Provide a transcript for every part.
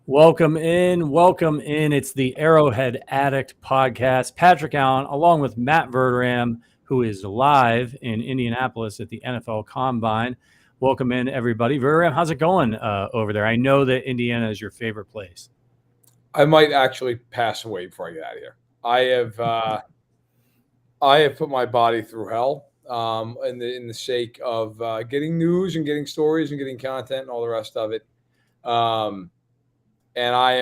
Welcome in. It's the Arrowhead Addict podcast. Patrick Allen, along with Matt Verderame, who is live in Indianapolis at the NFL Combine. Welcome in, everybody. Verderame, how's it going over there? I know that Indiana is your favorite place. I might actually pass away before I get out of here. I have put my body through hell in the sake of getting news and getting stories and getting content and all the rest of it. And I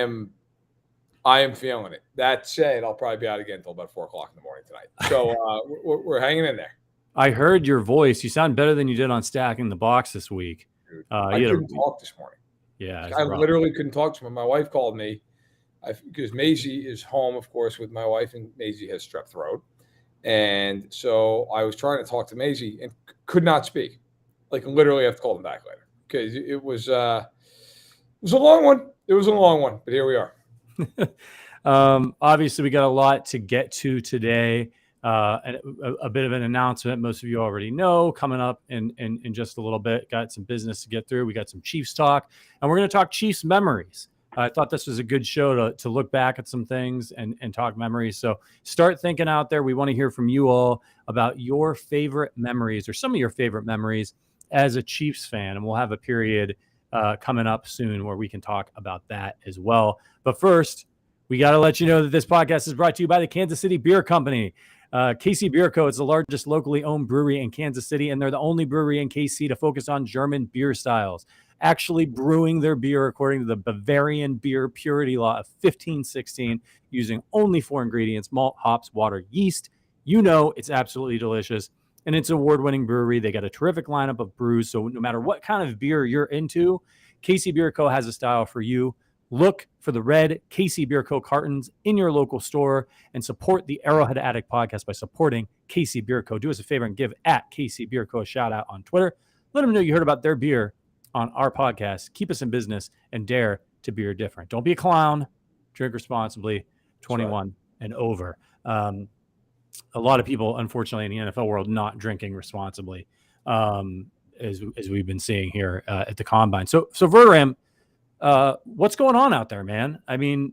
am feeling it. That said, I'll probably be out again until about 4:00 in the morning tonight. So we're hanging in there. I heard your voice. You sound better than you did on Stacking the Box this week. Dude, I couldn't talk this morning. Yeah, I literally couldn't talk to him. My wife called me because Maisie is home, of course, with my wife, and Maisie has strep throat. And so I was trying to talk to Maisie and could not speak. Like, literally, I have to call them back later because it was a long one. It was a long one, but here we are. Obviously, we got a lot to get to today. A bit of an announcement most of you already know coming up in just a little bit. Got some business to get through. We got some Chiefs talk, and we're going to talk Chiefs memories. I thought this was a good show to look back at some things and talk memories. So start thinking out there. We want to hear from you all about your favorite memories or some of your favorite memories as a Chiefs fan. And we'll have a period coming up soon where we can talk about that as well. But first, we got to let you know that this podcast is brought to you by the Kansas City Beer Company. KC Beer Co. is the largest locally owned brewery in Kansas City, and they're the only brewery in KC to focus on German beer styles, actually brewing their beer according to the Bavarian beer purity law of 1516, using only 4 ingredients: malt, hops, water, yeast. You know it's absolutely delicious, and it's an award-winning brewery. They got a terrific lineup of brews, so no matter what kind of beer you're into, KC Beer Co. has a style for you. Look for the red KC Beer Co. cartons in your local store and support the Arrowhead Addict podcast by supporting KC Beer Co. Do us a favor and give at KC Beer Co. a shout out on Twitter. Let them know you heard about their beer on our podcast. Keep us in business and dare to beer different. Don't be a clown. Drink responsibly. 21 and over. A lot of people, unfortunately, in the NFL world, not drinking responsibly, as we've been seeing here at the Combine. So Verderame, what's going on out there, man? I mean,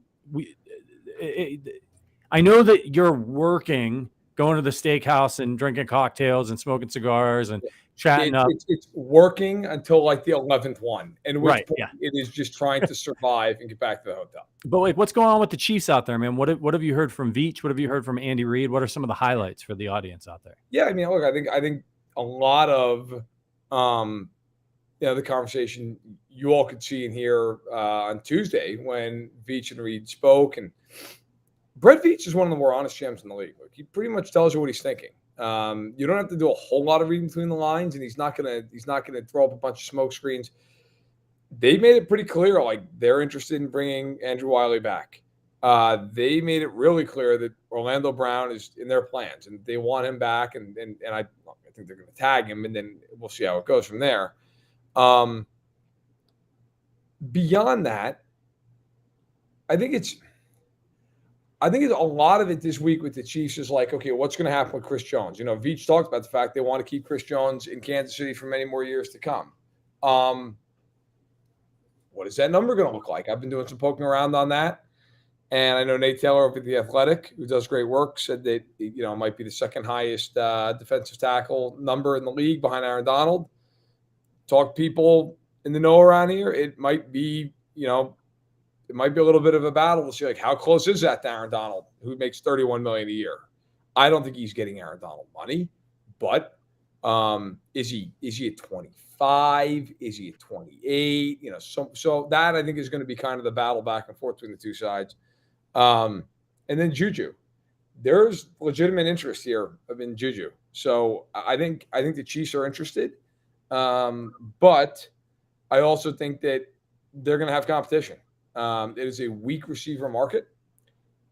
I know that you're working, going to the steakhouse and drinking cocktails and smoking cigars and chatting up. It's working until like the 11th one, and right, it is just trying to survive and get back to the hotel. But like, what's going on with the Chiefs out there, man? What have you heard from Veach? What have you heard from Andy Reid? What are some of the highlights for the audience out there? Yeah, I mean, look, I think a lot of the conversation you all could see and hear on Tuesday when Veach and Reid spoke. And Brett Veach is one of the more honest GMs in the league. Like, he pretty much tells you what he's thinking. You don't have to do a whole lot of reading between the lines, and he's not gonna throw up a bunch of smoke screens. They made it pretty clear, like, they're interested in bringing Andrew Wiley back. They made it really clear that Orlando Brown is in their plans, and they want him back. And I think they're going to tag him, and then we'll see how it goes from there. Beyond that, I think it's a lot of it this week with the Chiefs is like, okay, what's going to happen with Chris Jones? You know, Veach talked about the fact they want to keep Chris Jones in Kansas City for many more years to come. What is that number going to look like? I've been doing some poking around on that. And I know Nate Taylor over at The Athletic, who does great work, said that, you know, it might be the second highest defensive tackle number in the league behind Aaron Donald. Talk to people in the know around here. It might be, you know, it might be a little bit of a battle to see, like, how close is that to Aaron Donald, who makes $31 million a year? I don't think he's getting Aaron Donald money, but is he at 25? Is he at 28? You know, so that I think is going to be kind of the battle back and forth between the two sides. And then Juju, there's legitimate interest here in Juju. So I think the Chiefs are interested. But I also think that they're going to have competition. It is a weak receiver market,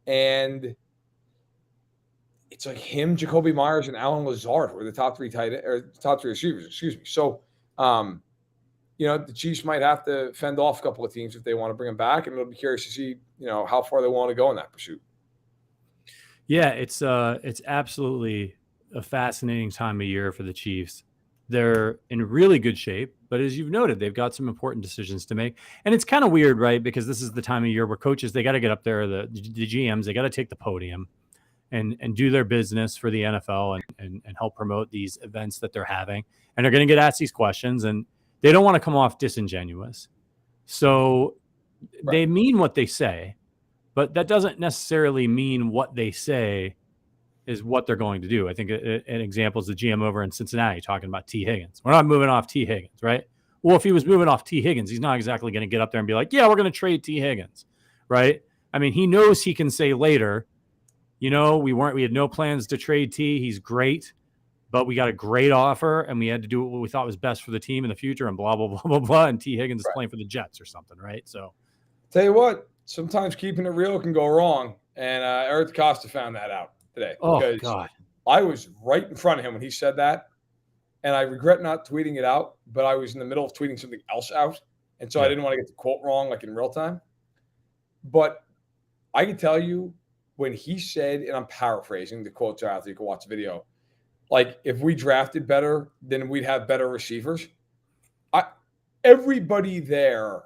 and it's like him, Jacoby Myers, and Allen Lazard were the top three receivers. Excuse me. So, you know, the Chiefs might have to fend off a couple of teams if they want to bring him back, and it'll be curious to see, you know, how far they want to go in that pursuit. Yeah, it's absolutely a fascinating time of year for the Chiefs. They're in really good shape, but as you've noted, they've got some important decisions to make. And it's kind of weird, right? Because this is the time of year where coaches, they got to get up there, the GMs, they got to take the podium and do their business for the NFL and help promote these events that they're having. And they're going to get asked these questions, and they don't want to come off disingenuous. So they mean what they say, but that doesn't necessarily mean what they say is what they're going to do. I think an example is the GM over in Cincinnati talking about T. Higgins. We're not moving off T. Higgins, right? Well, if he was moving off T. Higgins, he's not exactly going to get up there and be like, yeah, we're going to trade T. Higgins, right? I mean, he knows he can say later, we had no plans to trade T. He's great, but we got a great offer and we had to do what we thought was best for the team in the future and blah, blah, blah, blah, blah. And T. Higgins is playing for the Jets or something, right? So tell you what, sometimes keeping it real can go wrong. And Eric Costa found that out today. Oh, God. I was right in front of him when he said that. And I regret not tweeting it out, but I was in the middle of tweeting something else out. And so I didn't want to get the quote wrong, like in real time. But I can tell you when he said, and I'm paraphrasing, the quotes are out there, you can watch the video, like if we drafted better, then we'd have better receivers. Everybody there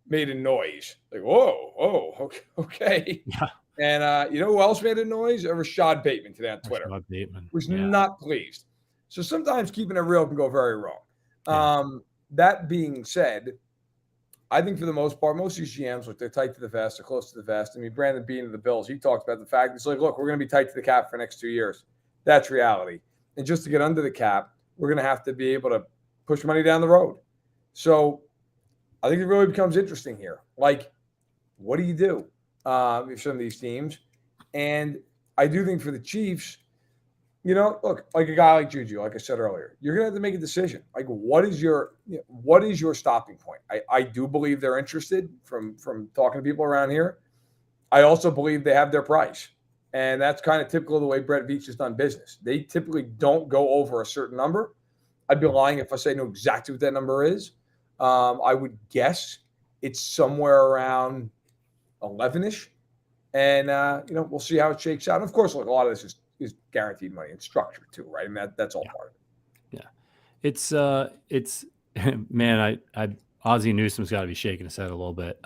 made a noise. Like, whoa, okay. Yeah. And you know who else made a noise? Rashad Bateman today on Twitter. Rashad Bateman was not pleased. So sometimes keeping it real can go very wrong. Yeah. That being said, I think for the most part, most of these GMs, look, they're tight to the vest, they're close to the vest. I mean, Brandon Beane of the Bills, he talked about the fact it's like, look, we're going to be tight to the cap for the next 2 years. That's reality. And just to get under the cap, we're going to have to be able to push money down the road. So I think it really becomes interesting here. Like, what do you do if some of these teams? And I do think for the Chiefs, look, like a guy like Juju, like I said earlier, you're going to have to make a decision. Like, what is your stopping point? I do believe they're interested from talking to people around here. I also believe they have their price. And that's kind of typical of the way Brett Veach has done business. They typically don't go over a certain number. I'd be lying if I say I know exactly what that number is. I would guess it's somewhere around 11-ish. And, we'll see how it shakes out. And of course, look, a lot of this is guaranteed money and structure too, right? I mean, that's all part of it. Yeah. It's man, Ozzie Newsome's got to be shaking his head a little bit.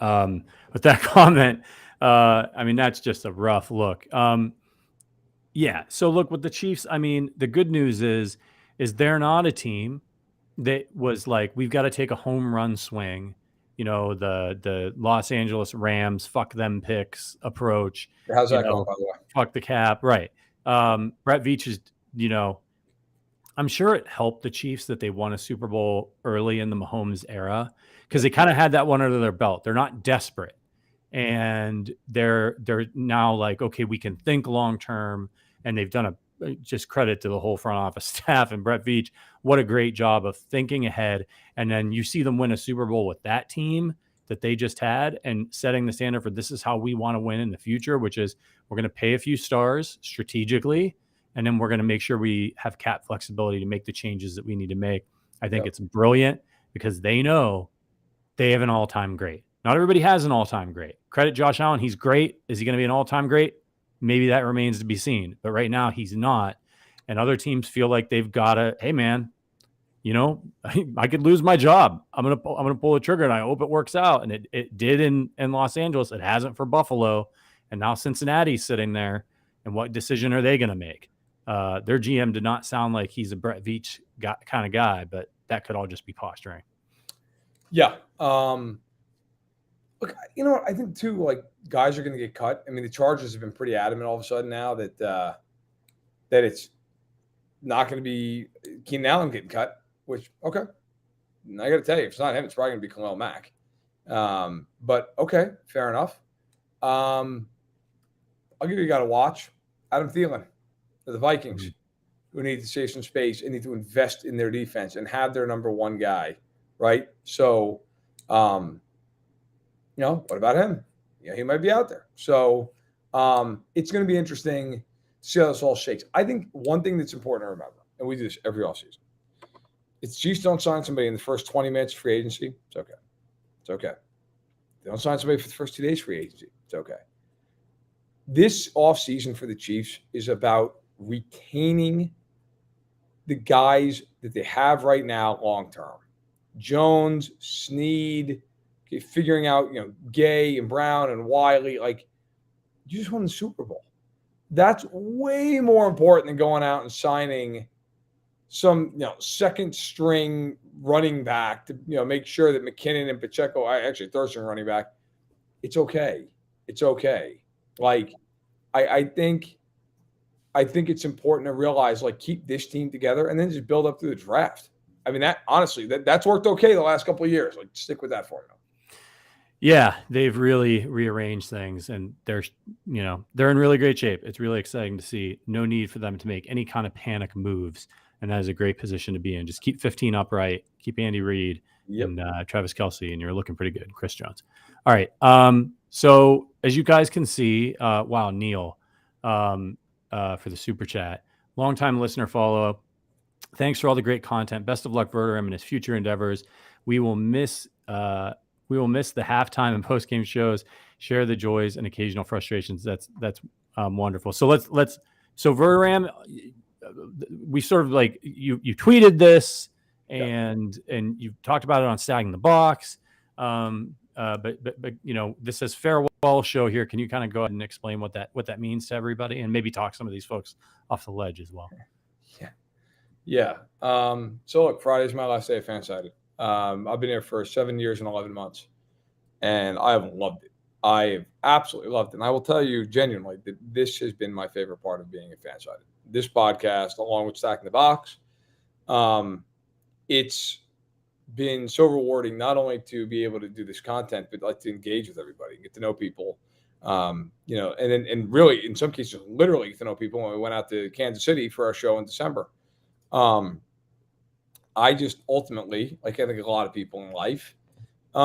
With that comment, I mean, that's just a rough look. Yeah. So look, with the Chiefs, I mean, the good news is they're not a team that was like, we've got to take a home run swing. The Los Angeles Rams, fuck them picks approach. How's that going, by the way? Fuck the cap. Right. Brett Veach is, I'm sure it helped the Chiefs that they won a Super Bowl early in the Mahomes era because they kind of had that one under their belt. They're not desperate. And they're now like, okay, we can think long-term, and they've done just credit to the whole front office staff and Brett Veach. What a great job of thinking ahead. And then you see them win a Super Bowl with that team that they just had and setting the standard for this is how we want to win in the future, which is we're going to pay a few stars strategically, and then we're going to make sure we have cap flexibility to make the changes that we need to make. I think it's brilliant because they know they have an all-time great. Not everybody has an all-time great. Credit Josh Allen. He's great. Is he going to be an all-time great? Maybe that remains to be seen. But right now he's not. And other teams feel like they've got to, hey, man, I could lose my job. I'm going to pull the trigger, and I hope it works out. And it did in Los Angeles. It hasn't for Buffalo. And now Cincinnati's sitting there. And what decision are they going to make? Their GM did not sound like he's a Brett Veach kind of guy, but that could all just be posturing. Yeah. Look, you know what? I think too, like guys are going to get cut. I mean, the Chargers have been pretty adamant all of a sudden now that it's not going to be Keenan Allen getting cut. Which okay, I got to tell you, if it's not him, it's probably going to be Khalil Mack. But okay, fair enough. I'll give you a guy to watch. Adam Thielen, the Vikings, who need to save some space and need to invest in their defense and have their number one guy, right? So. What about him? Yeah, he might be out there. So it's going to be interesting to see how this all shakes. I think one thing that's important to remember, and we do this every offseason, it's Chiefs don't sign somebody in the first 20 minutes free agency. It's okay. It's okay. They don't sign somebody for the first 2 days free agency. It's okay. This offseason for the Chiefs is about retaining the guys that they have right now long term. Jones, Snead, figuring out, Gay and Brown and Wiley, like, you just won the Super Bowl. That's way more important than going out and signing some, second string running back to, make sure that McKinnon and Pacheco, actually third string running back, it's okay. It's okay. Like, I think it's important to realize, like, keep this team together and then just build up through the draft. I mean, that's worked okay the last couple of years. Like, stick with that formula. Yeah, they've really rearranged things, and they're in really great shape. It's really exciting to see. No need for them to make any kind of panic moves, and that is a great position to be in. Just keep 15 upright, keep Andy Reid and Travis Kelce, and you're looking pretty good. Chris Jones. All right. So as you guys can see, wow, Neil, for the super chat, longtime listener follow. Thanks for all the great content. Best of luck, Verderame, in his future endeavors. We will miss the halftime and post-game shows. Share the joys and occasional frustrations. That's wonderful. So so Verderame, we sort of like you tweeted this and you talked about it on Stacking the Box. But this says farewell show here. Can you kind of go ahead and explain what that means to everybody, and maybe talk some of these folks off the ledge as well? Yeah. So look, Friday's my last day at Fansided. I've been here for 7 years and 11 months, and I have loved it. I have absolutely loved it. And I will tell you genuinely that this has been my favorite part of being at Fansided. This podcast, along with Stacking the Box, it's been so rewarding not only to be able to do this content, but like to engage with everybody, get to know people, and really in some cases, literally get to know people. When we went out to Kansas City for our show in December, I just ultimately, like I think a lot of people in life, it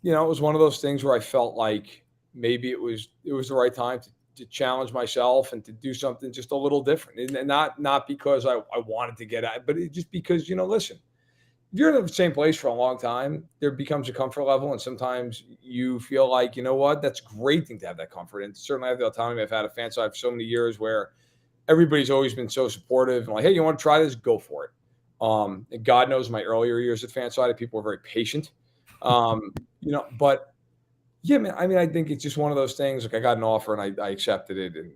was one of those things where I felt like maybe it was the right time to challenge myself and to do something just a little different. And not because I wanted to get at it, but just because, listen, if you're in the same place for a long time, there becomes a comfort level. And sometimes you feel like, you know what, that's a great thing to have that comfort. And certainly I have the autonomy. I've had a fan side for so many years where everybody's always been so supportive and like, hey, you want to try this? Go for it. And God knows my earlier years at Fansided, people were very patient. But yeah, man, I mean, I think it's just one of those things. Like, I got an offer and I accepted it. And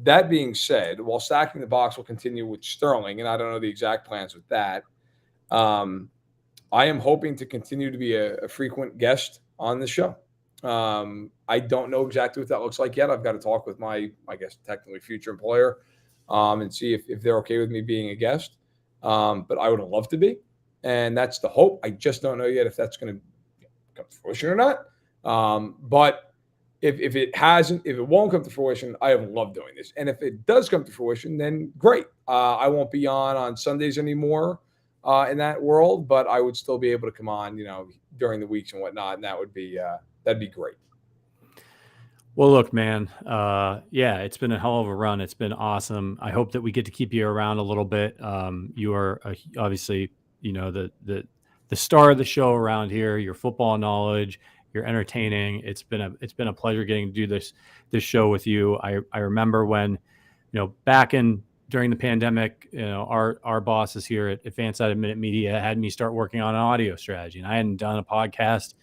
that being said, while Stacking the Box will continue with Sterling, and I don't know the exact plans with that, I am hoping to continue to be a frequent guest on the show. I don't know exactly what that looks like yet. I've got to talk with my, I guess, technically future employer, and see if they're okay with me being a guest. But I would love to be, and that's the hope. I just don't know yet if that's going to come to fruition or not. But if it won't come to fruition, I have loved doing this. And if it does come to fruition, then great. I won't be on Sundays anymore in that world, but I would still be able to come on, during the weeks and whatnot, and that would be that'd be great. Well, look, man, it's been a hell of a run. It's been awesome. I hope that we get to keep you around a little bit. You are obviously, the star of the show around here. Your football knowledge, you're entertaining. It's been a pleasure getting to do this show with you. I remember when, back during the pandemic, our bosses here at Fansided Minute Media had me start working on an audio strategy, and I hadn't done a podcast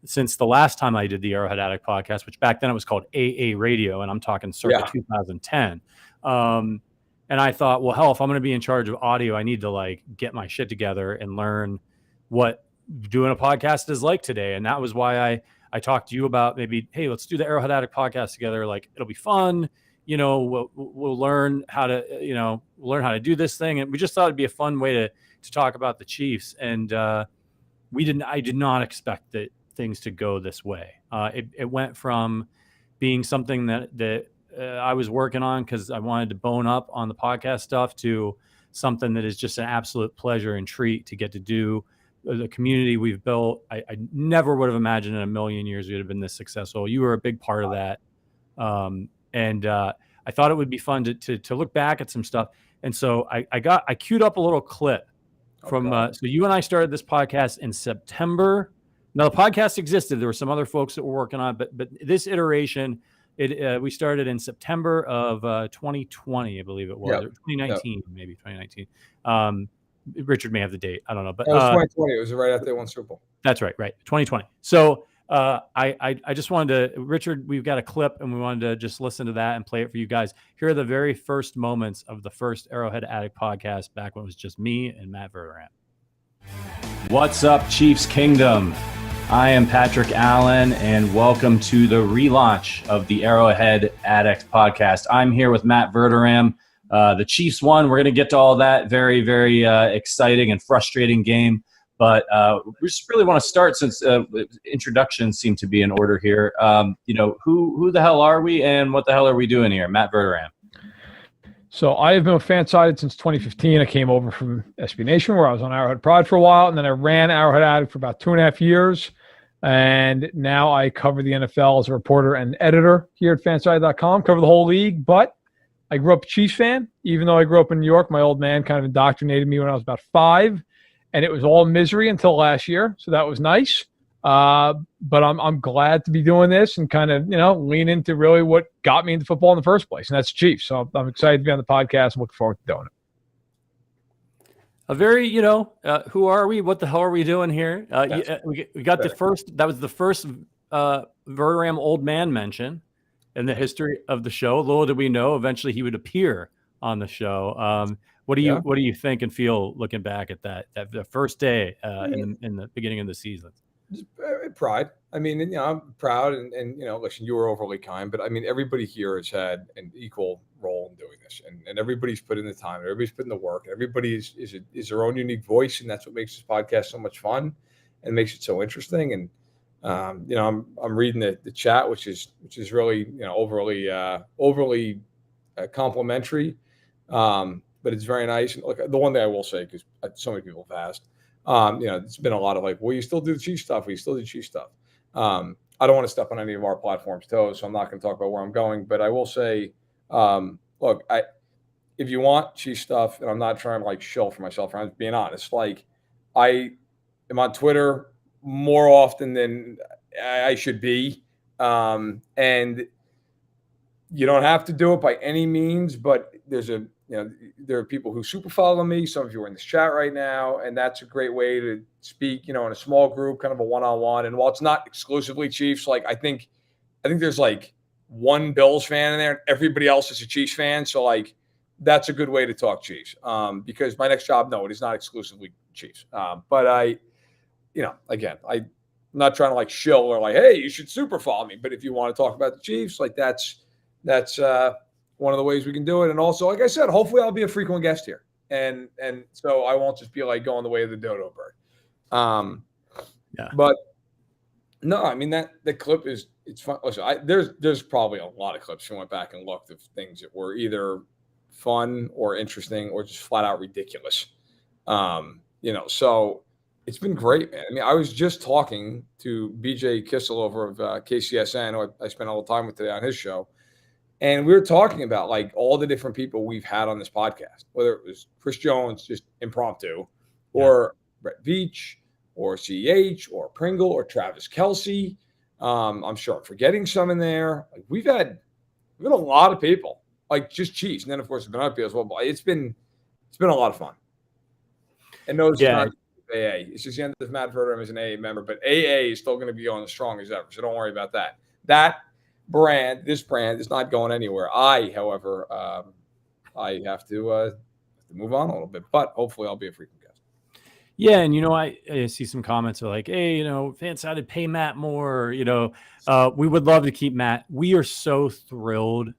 since the last time I did the Arrowhead Addict podcast, which back then it was called AA Radio, and I'm talking circa 2010. And I thought, well, hell, if I'm going to be in charge of audio, I need to get my shit together and learn what doing a podcast is like today. And that was why I talked to you about maybe, hey, let's do the Arrowhead Addict podcast together. Like, it'll be fun. We'll learn how to do this thing. And we just thought it'd be a fun way to talk about the Chiefs. And I did not expect that things to go this way. It went from being something that I was working on because I wanted to bone up on the podcast stuff to something that is just an absolute pleasure and treat to get to do. The community we've built, I never would have imagined in a million years we would have been this successful. You were a big part of that. And I thought it would be fun to look back at some stuff. And so I queued up a little clip from, so you and I started this podcast in September. Now, the podcast existed. There were some other folks that were working on it, but this iteration we started in September of 2020, I believe it was, or 2019, maybe 2019. Richard may have the date. I don't know, but it was 2020. It was right after they won Super Bowl. That's right, 2020. So I just wanted to, Richard, we've got a clip and we wanted to just listen to that and play it for you guys. Here are the very first moments of the first Arrowhead Addict podcast back when it was just me and Matt Verderame. What's up, Chiefs Kingdom? I am Patrick Allen, and welcome to the relaunch of the Arrowhead Addict podcast. I'm here with Matt Verderame. The Chiefs won. We're going to get to all that. Very, very exciting and frustrating game. But we just really want to start, since introductions seem to be in order here. Who the hell are we and what the hell are we doing here? Matt Verderame. So I have been with Fansided since 2015. I came over from SB Nation, where I was on Arrowhead Prod for a while, and then I ran Arrowhead Addict for about 2.5 years. And now I cover the NFL as a reporter and editor here at Fansided.com, cover the whole league. But I grew up a Chiefs fan, even though I grew up in New York. My old man kind of indoctrinated me when I was about 5, and it was all misery until last year. So that was nice. But I'm glad to be doing this and kind of, lean into really what got me into football in the first place, and that's Chiefs. So I'm excited to be on the podcast and looking forward to doing it. A very, who are we? What the hell are we doing here? We got the first. That was the first Verderame old man mention in the history of the show. Little did we know, eventually he would appear on the show. What do you think and feel looking back at that the first day in the beginning of the season? Pride. I mean, I'm proud, and listen, you were overly kind, but I mean, everybody here has had an equal role in doing this, and everybody's put in the time, everybody's put in the work, and everybody is their own unique voice, and that's what makes this podcast so much fun and makes it so interesting. And I'm reading the chat, which is really overly complimentary, but it's very nice. And look, the one thing I will say, because so many people have asked. It's been a lot of will you still do the Chiefs stuff? Will you still do Chiefs stuff? I don't want to step on any of our platforms' toes, so I'm not going to talk about where I'm going. But I will say, look, if you want Chiefs stuff, and I'm not trying to shill for myself, I'm just being honest. I am on Twitter more often than I should be, and you don't have to do it by any means, but there are people who super follow me. Some of you are in this chat right now, and that's a great way to speak, in a small group, kind of a one-on-one. And while it's not exclusively Chiefs, I think there's one Bills fan in there, and everybody else is a Chiefs fan. So that's a good way to talk Chiefs. Because my next job, no, it is not exclusively Chiefs. But again, I'm not trying to shill or hey, you should super follow me. But if you want to talk about the Chiefs, that's one of the ways we can do it. And also, like I said, hopefully I'll be a frequent guest here. And so I won't just be going the way of the dodo bird. But no, I mean, the clip it's fun. Listen, there's probably a lot of clips who went back and looked of things that were either fun or interesting or just flat out ridiculous. So it's been great, man. I mean, I was just talking to BJ Kisselover of KCSN, who I spent all the time with today on his show. And we were talking about all the different people we've had on this podcast, whether it was Chris Jones, just impromptu, or Brett Veach, or CEH, or Pringle, or Travis Kelce. I'm sure I'm forgetting some in there. We've had a lot of people, just Chiefs, and then of course it's been other people as well. But it's been a lot of fun. And no, it's not AA. It's just the end of Matt Verderame as an AA member, but AA is still going to be going as strong as ever. So don't worry about that. This brand is not going anywhere. However, I have to move on a little bit, but hopefully I'll be a frequent guest. Yeah, and I see some comments are hey, Fansided pay Matt more. We would love to keep Matt. We are so thrilled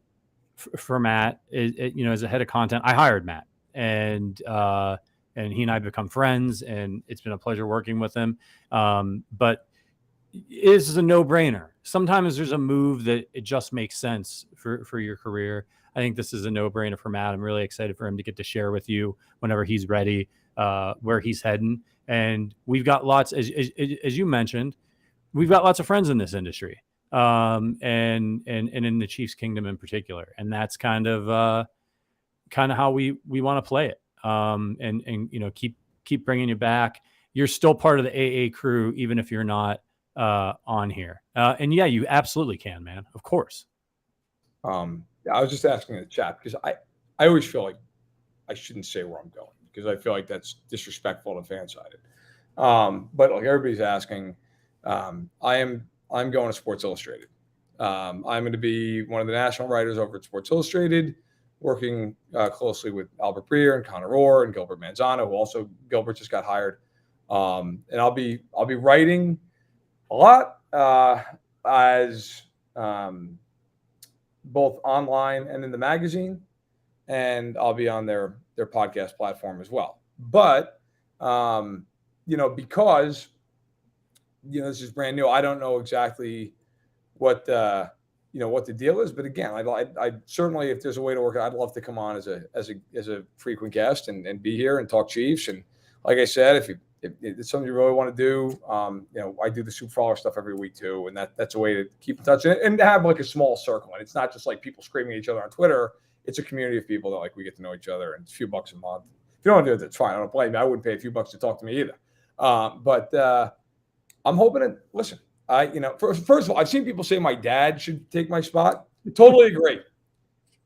for Matt. As a head of content, I hired Matt, and he and I have become friends, and it's been a pleasure working with him. But this is a no-brainer. Sometimes there's a move that it just makes sense for your career. I think this is a no-brainer for Matt. I'm really excited for him to get to share with you whenever he's ready, where he's heading. And we've got lots, as you mentioned, we've got lots of friends in this industry, and in the Chiefs Kingdom in particular. And that's kind of how we want to play it. And keep bringing you back. You're still part of the AA crew, even if you're not on here. And yeah, you absolutely can, man. Of course. I was just asking in the chat because I always feel like I shouldn't say where I'm going because I feel like that's disrespectful to Fansided. But like everybody's asking, I'm going to Sports Illustrated. I'm going to be one of the national writers over at Sports Illustrated, working closely with Albert Breer and Connor Orr and Gilbert Manzano, who also Gilbert just got hired. And I'll be writing a lot as both online and in the magazine, and I'll be on their podcast platform as well. But because this is brand new, I don't know exactly what what the deal is. But again, I certainly, if there's a way to work, I'd love to come on as a frequent guest and be here and talk Chiefs. And like I said, if it's something you really want to do, I do the Super Follower stuff every week too, and that's a way to keep in touch and to have like a small circle. And it's not just like people screaming at each other on Twitter. It's a community of people that like we get to know each other, and it's a few bucks a month. If you don't want to do it, that's fine. I don't blame you. I wouldn't pay a few bucks to talk to me either. But I'm hoping to listen. First of all, I've seen people say my dad should take my spot. Totally agree.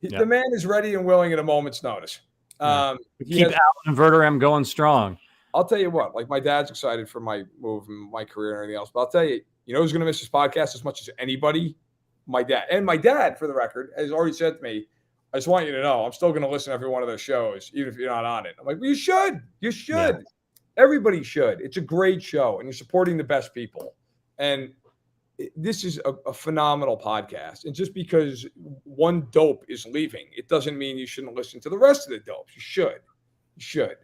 The man is ready and willing at a moment's notice. Keep Allen Verderame going strong. I'll tell you what, like my dad's excited for my move and my career and everything else. But I'll tell you, who's going to miss this podcast as much as anybody? My dad. And my dad, for the record, has already said to me, I just want you to know, I'm still going to listen to every one of those shows, even if you're not on it. I'm like, well, you should. You should. Yeah. Everybody should. It's a great show, and you're supporting the best people. And this is a phenomenal podcast. And just because one dope is leaving, it doesn't mean you shouldn't listen to the rest of the dopes. You should. You should.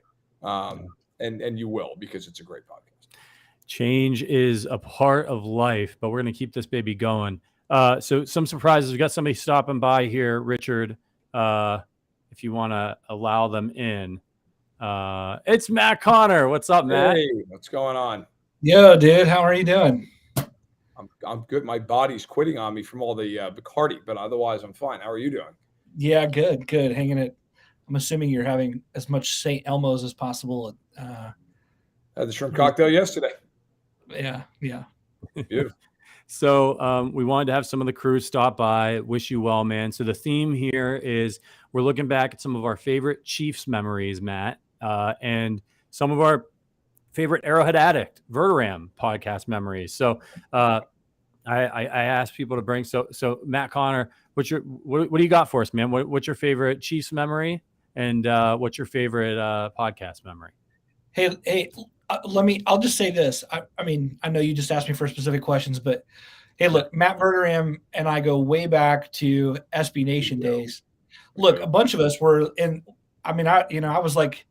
And you will, because it's a great podcast. Change is a part of life, but we're going to keep this baby going. So some surprises. We got somebody stopping by here, Richard. If you want to allow them in. It's Matt Connor. What's up, Matt? Hey, what's going on? Yo, dude, how are you doing? I'm good. My body's quitting on me from all the Bacardi, but otherwise I'm fine. How are you doing? Yeah, good. Hanging it. I'm assuming you're having as much St. Elmo's as possible. Had the shrimp cocktail yesterday. Yeah. Beautiful. So we wanted to have some of the crew stop by. Wish you well, man. So the theme here is we're looking back at some of our favorite Chiefs memories, Matt, and some of our favorite Arrowhead Addict, Verderame podcast memories. So I asked people to bring. So Matt Connor, what do you got for us, man? What's your favorite Chiefs memory, and what's your favorite podcast memory? Hey. I'll just say this. I mean, I know you just asked me for specific questions, but hey, look, Matt Verderame and I go way back to SB Nation days. Look, a bunch of us were in. I mean, I was like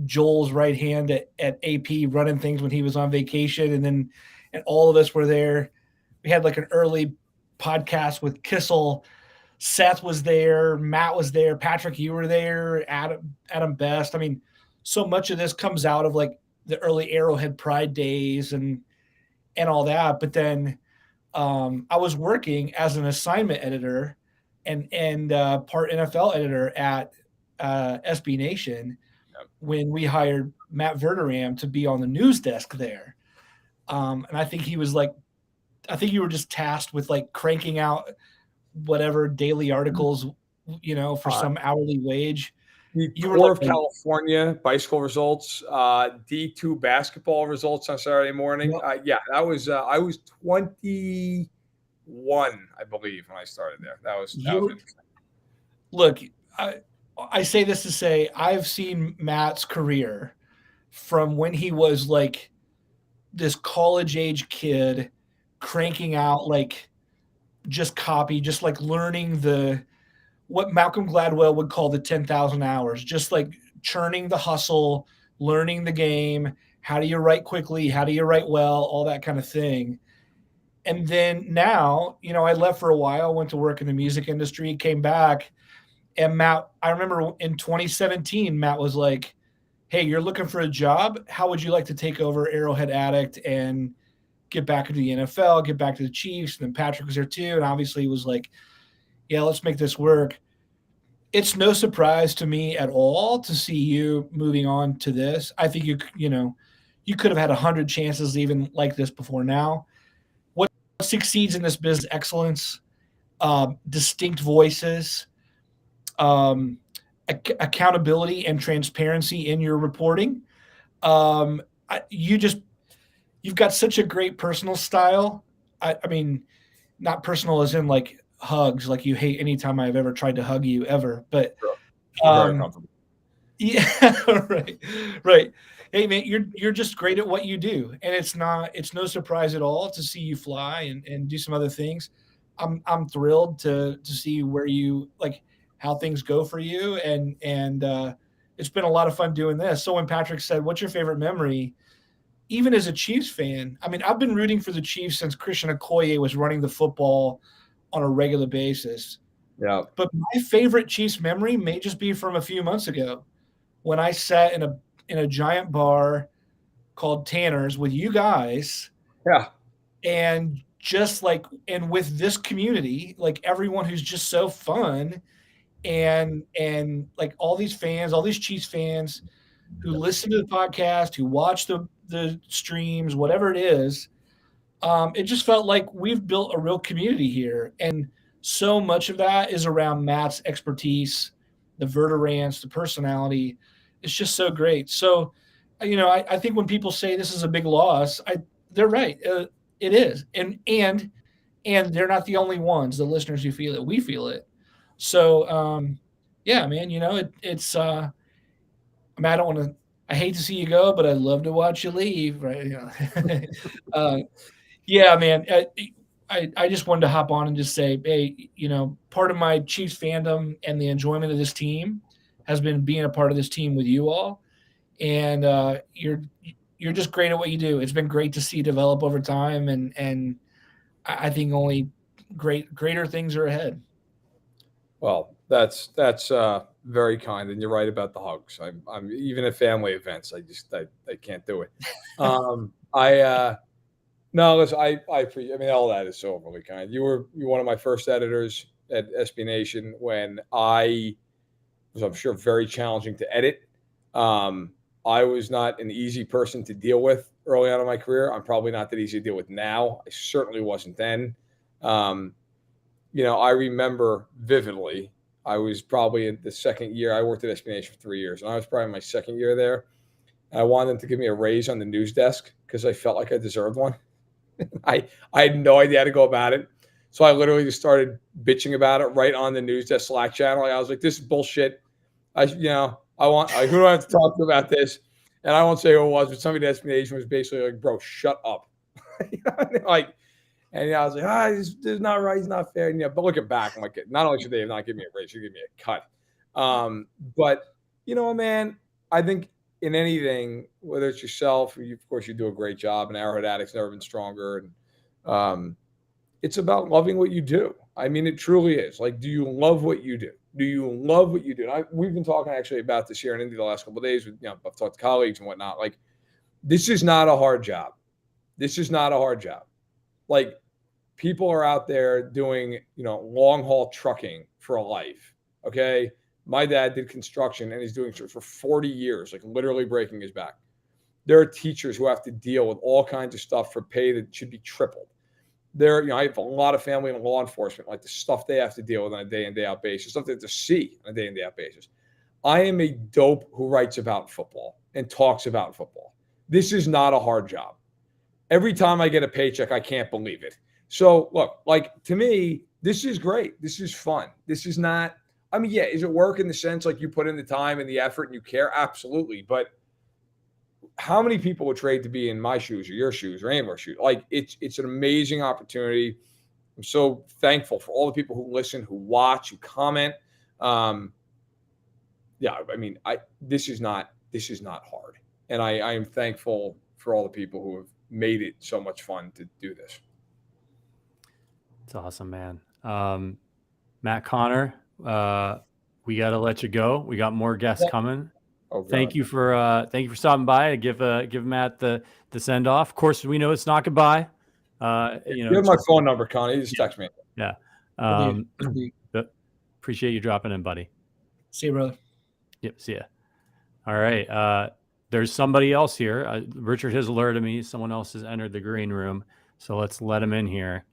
Joel's right hand at AP running things when he was on vacation, and all of us were there. We had like an early podcast with Kissel. Seth was there, Matt was there, Patrick, you were there, Adam Best. I mean, so much of this comes out of like the early Arrowhead Pride days and all that. But then I was working as an assignment editor and part NFL editor at SB Nation when we hired Matt Verderame to be on the news desk there. And I think you were just tasked with like cranking out whatever daily articles, for some hourly wage. You were of California bicycle results, D2 basketball results on Saturday morning. I was 21, I believe, when I started there. That was interesting. Look, I say this to say I've seen Matt's career from when he was like this college age kid cranking out like just copy, just like learning what Malcolm Gladwell would call the 10,000 hours, just like churning the hustle, learning the game. How do you write quickly? How do you write well? All that kind of thing. And then now, I left for a while, went to work in the music industry, came back. And Matt, I remember in 2017, Matt was like, hey, you're looking for a job. How would you like to take over Arrowhead Addict and get back into the NFL, get back to the Chiefs? And then Patrick was there too. And obviously he was like, yeah, let's make this work. It's no surprise to me at all to see you moving on to this. I think you could have had 100 chances even like this before now. What succeeds in this business? Excellence. distinct voices, accountability and transparency in your reporting. You've got such a great personal style. I mean, not personal as in like hugs, like you hate anytime I've ever tried to hug you ever, but Very comfortable. yeah, right. Hey man, you're just great at what you do, and it's no surprise at all to see you fly and do some other things. I'm thrilled to see where you like how things go for you, and it's been a lot of fun doing this. So when Patrick said, "What's your favorite memory?" Even as a Chiefs fan, I mean, I've been rooting for the Chiefs since Christian Okoye was running the football on a regular basis. Yeah. But my favorite Chiefs memory may just be from a few months ago when I sat in a giant bar called Tanner's with you guys. Yeah. And just like, and with this community, like everyone who's just so fun and like all these fans, all these Chiefs fans who listen to the podcast, who watch the streams, whatever it is, it just felt like we've built a real community here. And so much of that is around Matt's expertise, the Verderance, the personality. It's just so great. So, I think when people say this is a big loss, they're right. It is. And they're not the only ones, the listeners who feel it. We feel it. So, yeah, man, it's, I mean, I hate to see you go, but I'd love to watch you leave. Right. Yeah, man. I just wanted to hop on and just say, hey, part of my Chiefs fandom and the enjoyment of this team has been being a part of this team with you all. And you're just great at what you do. It's been great to see you develop over time. And I think only greater things are ahead. Well, that's very kind, and you're right about the hugs. I'm even at family events. I can't do it. No, listen, I appreciate. I mean, all that is so overly kind. You're one of my first editors at SB Nation when I was, I'm sure, very challenging to edit. I was not an easy person to deal with early on in my career. I'm probably not that easy to deal with now. I certainly wasn't then. I remember vividly, I was probably in the second year. I worked at SB Nation for 3 years, and I was probably in my second year there. And I wanted them to give me a raise on the news desk because I felt like I deserved one. I had no idea how to go about it. So I literally just started bitching about it right on the news desk Slack channel. I was like, this is bullshit. Who do I have to talk to about this? And I won't say who it was, but somebody at SB Nation was basically like, bro, shut up. And I was like, this is not right. It's not fair. And, but looking back, I'm like, not only should they have not given me a raise, should give me a cut. But, man, I think in anything, whether it's yourself, or of course, you do a great job, and Arrowhead Addict's never been stronger. And it's about loving what you do. I mean, it truly is. Like, do you love what you do? Do you love what you do? And we've been talking actually about this here in Indy the last couple of days. With, I've talked to colleagues and whatnot. Like, this is not a hard job. This is not a hard job. Like, people are out there doing, long haul trucking for a life. Okay. My dad did construction and he's doing it for 40 years, like literally breaking his back. There are teachers who have to deal with all kinds of stuff for pay that should be tripled. I have a lot of family in law enforcement, like the stuff they have to deal with on a day in, day out basis, stuff they have to see on a day in, day out basis. I am a dope who writes about football and talks about football. This is not a hard job. Every time I get a paycheck, I can't believe it. So look, like, to me, this is great. This is fun. This is not, is it work in the sense like you put in the time and the effort and you care? Absolutely. But how many people would trade to be in my shoes or your shoes or any of our shoes? Like, it's an amazing opportunity. I'm so thankful for all the people who listen, who watch, who comment. This is not hard. And I am thankful for all the people who have made it so much fun to do this. It's awesome, man. Matt Connor, we got to let you go. We got more guests coming. Oh, thank you for stopping by. Give Matt the send off. Of course, we know it's not goodbye. You have my phone number, Connie. You just text me. Yeah. Appreciate you dropping in, buddy. See you, brother. Yep. See ya. All right. There's somebody else here. Richard has alerted me. Someone else has entered the green room. So let's let him in here.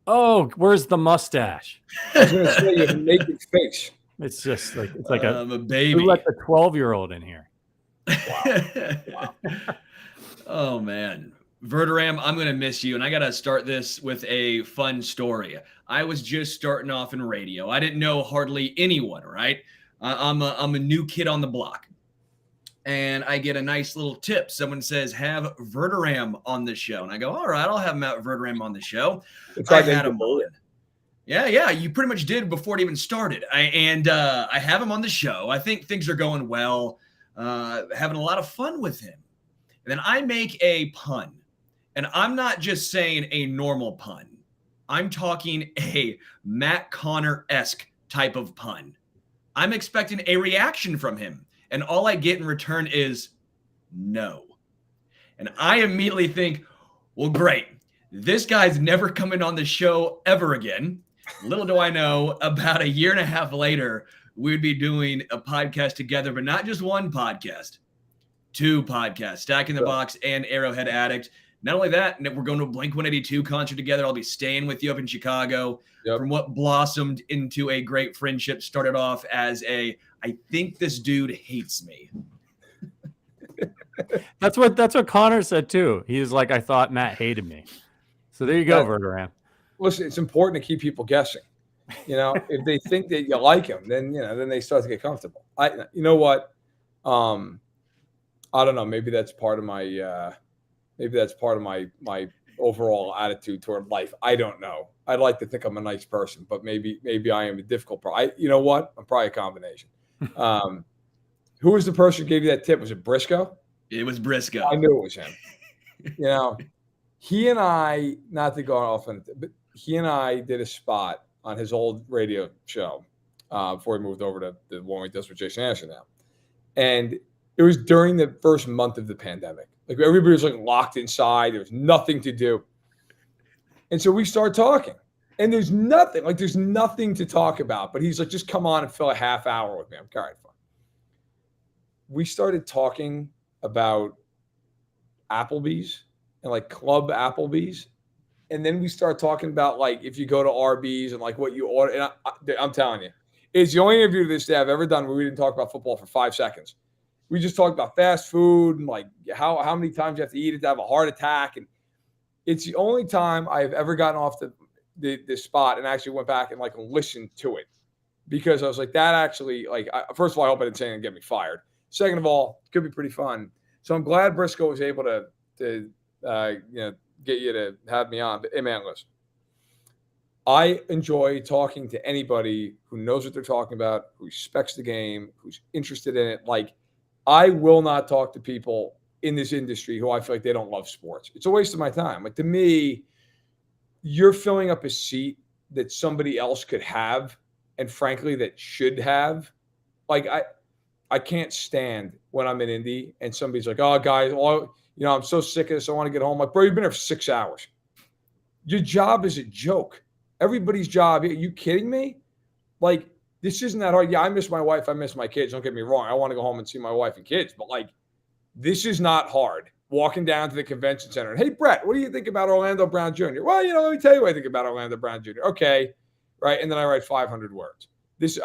Oh, where's the mustache? I was going to say you have a naked face. It's just like it's like a who baby. let the 12-year-old in here? Wow. Oh man, Verderame, I'm gonna miss you, and I gotta start this with a fun story. I was just starting off in radio. I didn't know hardly anyone. Right, I'm a new kid on the block, and I get a nice little tip. Someone says, "Have Verderame on the show," and I go, "All right, I'll have Matt Verderame on the show." I had him on. Yeah, you pretty much did before it even started. I have him on the show. I think things are going well. Having a lot of fun with him. And then I make a pun. And I'm not just saying a normal pun. I'm talking a Matt Connor-esque type of pun. I'm expecting a reaction from him. And all I get in return is no. And I immediately think, well, great. This guy's never coming on the show ever again. Little do I know, about a year and a half later, we'd be doing a podcast together, but not just one podcast, 2 podcasts, Stacking the Box and Arrowhead Addict. Not only that, we're going to a Blink-182 concert together. I'll be staying with you up in Chicago. Yep. From what blossomed into a great friendship, started off as I think this dude hates me. That's what Connor said too. He was like, I thought Matt hated me. So there you go, Verderame. Listen, it's important to keep people guessing. If they think that you like them, then then they start to get comfortable. You know what? I don't know. Maybe that's part of my my overall attitude toward life. I don't know. I'd like to think I'm a nice person, but maybe I am a difficult person. You know what? I'm probably a combination. Who was the person who gave you that tip? Was it Briscoe? It was Briscoe. I knew it was him. He and I, not to go off on it, but he and I did a spot on his old radio show before he moved over to the one he does with Jason Asher now. And it was during the first month of the pandemic. Like everybody was like locked inside. There was nothing to do. And so we start talking. And there's nothing to talk about. But he's like, just come on and fill a half hour with me. I'm all right, fine. We started talking about Applebee's and like Club Applebee's. And then we start talking about like if you go to Arby's and like what you order. And I'm telling you, it's the only interview this day I've ever done where we didn't talk about football for 5 seconds. We just talked about fast food and like how many times you have to eat it to have a heart attack. And it's the only time I've ever gotten off the spot and actually went back and like listened to it, because I was like, that actually, like, first of all, I hope I didn't say anything to get me fired. Second of all, it could be pretty fun. So I'm glad Briscoe was able to get you to have me on. But hey, man, listen, I enjoy talking to anybody who knows what they're talking about, who respects the game, who's interested in it. Like, I will not talk to people in this industry who I feel like they don't love sports. It's a waste of my time. Like, to me, you're filling up a seat that somebody else could have, and frankly, that should have. Like, I can't stand when I'm in Indy and somebody's like, oh, guys, I'm so sick of this. I want to get home. Like, bro, you've been here for 6 hours. Your job is a joke. Everybody's job. Are you kidding me? Like, this isn't that hard. Yeah, I miss my wife. I miss my kids. Don't get me wrong. I want to go home and see my wife and kids. But, like, this is not hard. Walking down to the convention center and, hey, Brett, what do you think about Orlando Brown Jr.? Well, let me tell you what I think about Orlando Brown Jr. Okay, right? And then I write 500 words.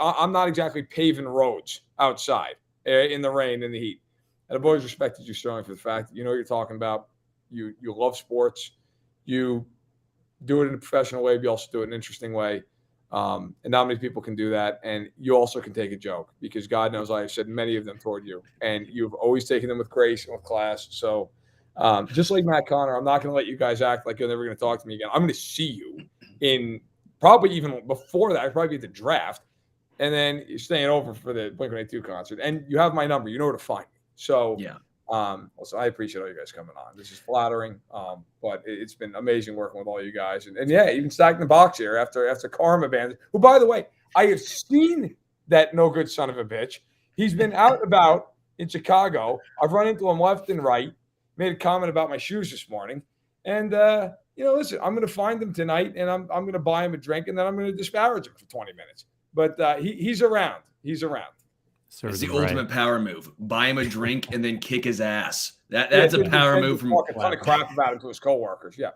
I'm not exactly paving roads outside in the rain, in the heat. And I've always respected you strongly for the fact that you know what you're talking about. You love sports. You do it in a professional way, but you also do it in an interesting way. And not many people can do that. And you also can take a joke, because God knows I've said many of them toward you. And you've always taken them with grace and with class. So just like Matt Connor, I'm not going to let you guys act like you're never going to talk to me again. I'm going to see you in probably even before that. I'd probably be at the draft. And then you're staying over for the Blink-182 concert. And you have my number. You know where to find me. So, yeah. Also, I appreciate all you guys coming on. This is flattering, but it's been amazing working with all you guys. And yeah, even Stacking the Box here after Karma Band, who, by the way, I have seen that no good son of a bitch. He's been out and about in Chicago. I've run into him left and right, made a comment about my shoes this morning. And, listen, I'm going to find him tonight, and I'm going to buy him a drink, and then I'm going to disparage him for 20 minutes. But he's around. He's around. It's the ultimate power move. Buy him a drink and then kick his ass. That's a power move from talk a ton of crap about him to his coworkers. Yeah.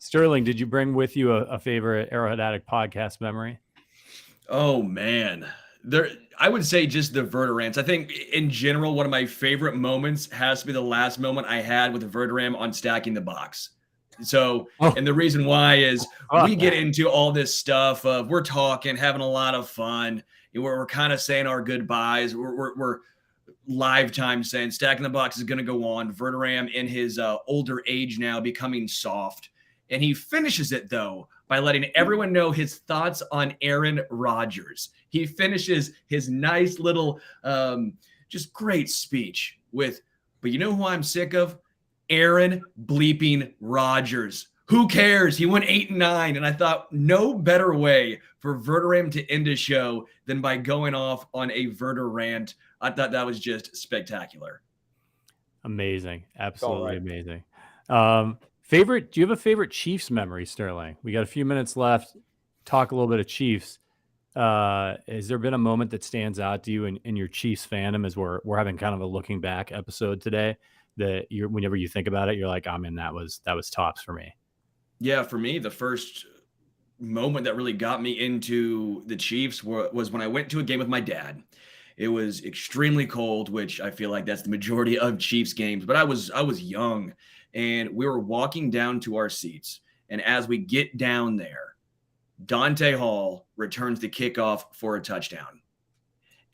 Sterling, did you bring with you a favorite Arrowhead Addict podcast memory? Oh man, I would say just the Verderams. I think in general, one of my favorite moments has to be the last moment I had with Verderame on stacking the box. So, and the reason why is we get into all this stuff of we're talking, having a lot of fun. We're kind of saying our goodbyes. We're live time saying stacking the box is going to go on. Verderame in his older age now becoming soft. And he finishes it, though, by letting everyone know his thoughts on Aaron Rodgers. He finishes his nice little, just great speech with, but you know who I'm sick of? Aaron bleeping Rodgers. Who cares? He went 8-9. And I thought no better way for Verderame to end a show than by going off on a Verder rant. I thought that was just spectacular. Amazing. Absolutely amazing. Do you have a favorite Chiefs memory, Sterling? We got a few minutes left. Talk a little bit of Chiefs. Has there been a moment that stands out to you in your Chiefs fandom as we're having kind of a looking back episode today that whenever you think about it, you're like, that was tops for me. Yeah, for me, the first moment that really got me into the Chiefs was when I went to a game with my dad. It was extremely cold, which I feel like that's the majority of Chiefs games, but I was young. And we were walking down to our seats. And as we get down there, Dante Hall returns the kickoff for a touchdown.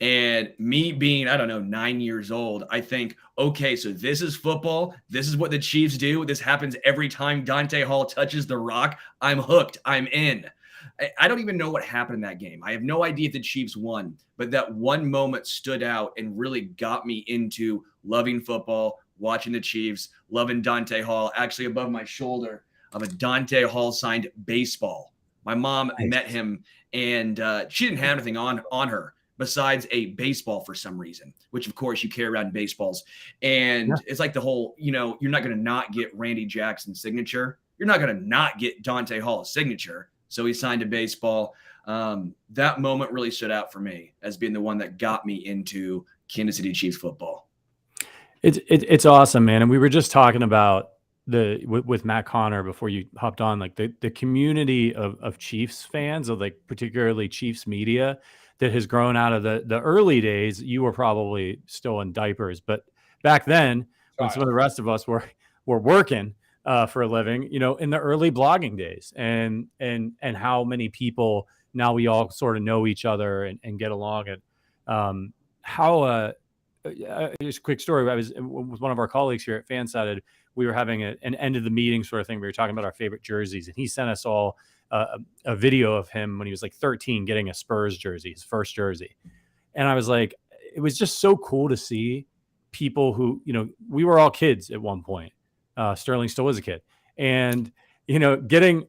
And me being, 9 years old, I think, okay, so this is football. This is what the Chiefs do. This happens every time Dante Hall touches the rock. I'm hooked. I'm in. I don't even know what happened in that game. I have no idea if the Chiefs won, but that one moment stood out and really got me into loving football, watching the Chiefs, loving Dante Hall. Actually, above my shoulder of a Dante Hall signed baseball. My mom met him, and she didn't have anything on her besides a baseball for some reason, which, of course, you carry around baseballs. And it's like the whole, you're not going to not get Randy Jackson's signature. You're not going to not get Dante Hall's signature. So he signed a baseball. That moment really stood out for me as being the one that got me into Kansas City Chiefs football. It's awesome, man. And we were just talking about with Matt Connor before you hopped on, like the community of Chiefs fans, of like particularly Chiefs media that has grown out of the early days. You were probably still in diapers, but back then when some of the rest of us were working for a living, in the early blogging days, and how many people now we all sort of know each other and get along. And just a quick story. I was with one of our colleagues here at Fansided. We were having an end of the meeting sort of thing. We were talking about our favorite jerseys, and he sent us all a video of him when he was like 13 getting a Spurs jersey, his first jersey. And I was like, it was just so cool to see people who, we were all kids at one point. Sterling still was a kid, and getting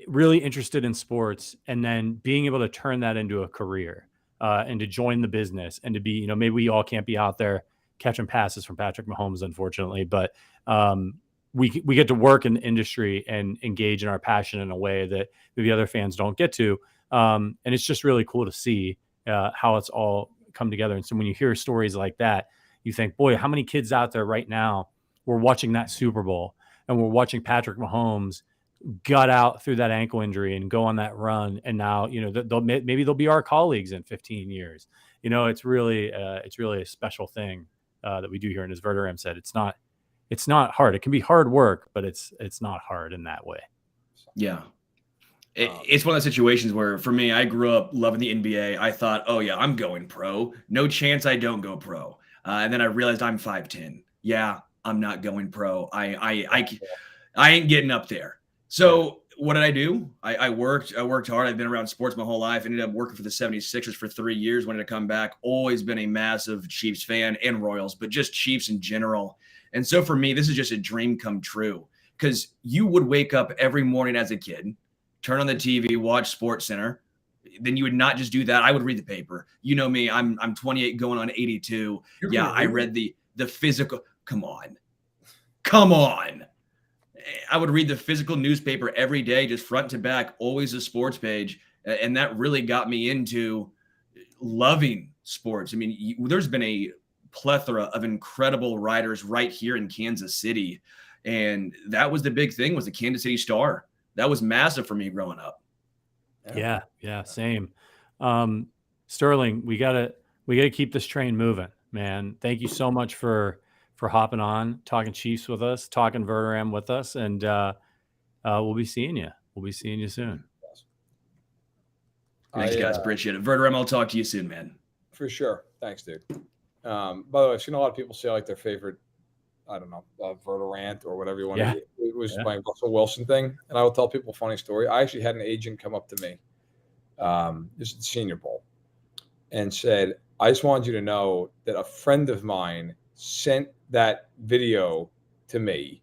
really interested in sports, and then being able to turn that into a career, and to join the business, and to be, maybe we all can't be out there catching passes from Patrick Mahomes, unfortunately, but we get to work in the industry and engage in our passion in a way that maybe other fans don't get to, and it's just really cool to see how it's all come together. And so when you hear stories like that, you think, boy, how many kids out there right now we're watching that Super Bowl, and we're watching Patrick Mahomes gut out through that ankle injury and go on that run. And now, maybe they'll be our colleagues in 15 years. It's really a special thing that we do here. And as Verderame said, it's not hard. It can be hard work, but it's not hard in that way. Yeah. It's one of those situations where, for me, I grew up loving the NBA. I thought, oh yeah, I'm going pro. No chance I don't go pro. And then I realized I'm 5'10". Yeah, I'm not going pro. I ain't getting up there. So what did I do? I worked hard. I've been around sports my whole life. Ended up working for the 76ers for 3 years. Wanted to come back. Always been a massive Chiefs fan, and Royals, but just Chiefs in general. And so for me, this is just a dream come true, because you would wake up every morning as a kid, turn on the TV, watch SportsCenter. Then you would not just do that. I would read the paper. You know me. I'm 28 going on 82. I read the physical. Come on. I would read the physical newspaper every day, just front to back, always a sports page. And that really got me into loving sports. I mean, there's been a plethora of incredible writers right here in Kansas City. And that was the big thing, was the Kansas City Star. That was massive for me growing up. Yeah, same. Sterling, we gotta keep this train moving, man. Thank you so much for hopping on, talking Chiefs with us, talking Verderame with us, and we'll be seeing you. We'll be seeing you soon. Thanks, guys. Appreciate it. Verderame, I'll talk to you soon, man. For sure. Thanks, dude. By the way, I've seen a lot of people say like their favorite, I don't know, Verderame or whatever you want to. It was my Russell Wilson thing, and I will tell people a funny story. I actually had an agent come up to me, this is the Senior Bowl, and said, "I just wanted you to know that a friend of mine sent that video to me,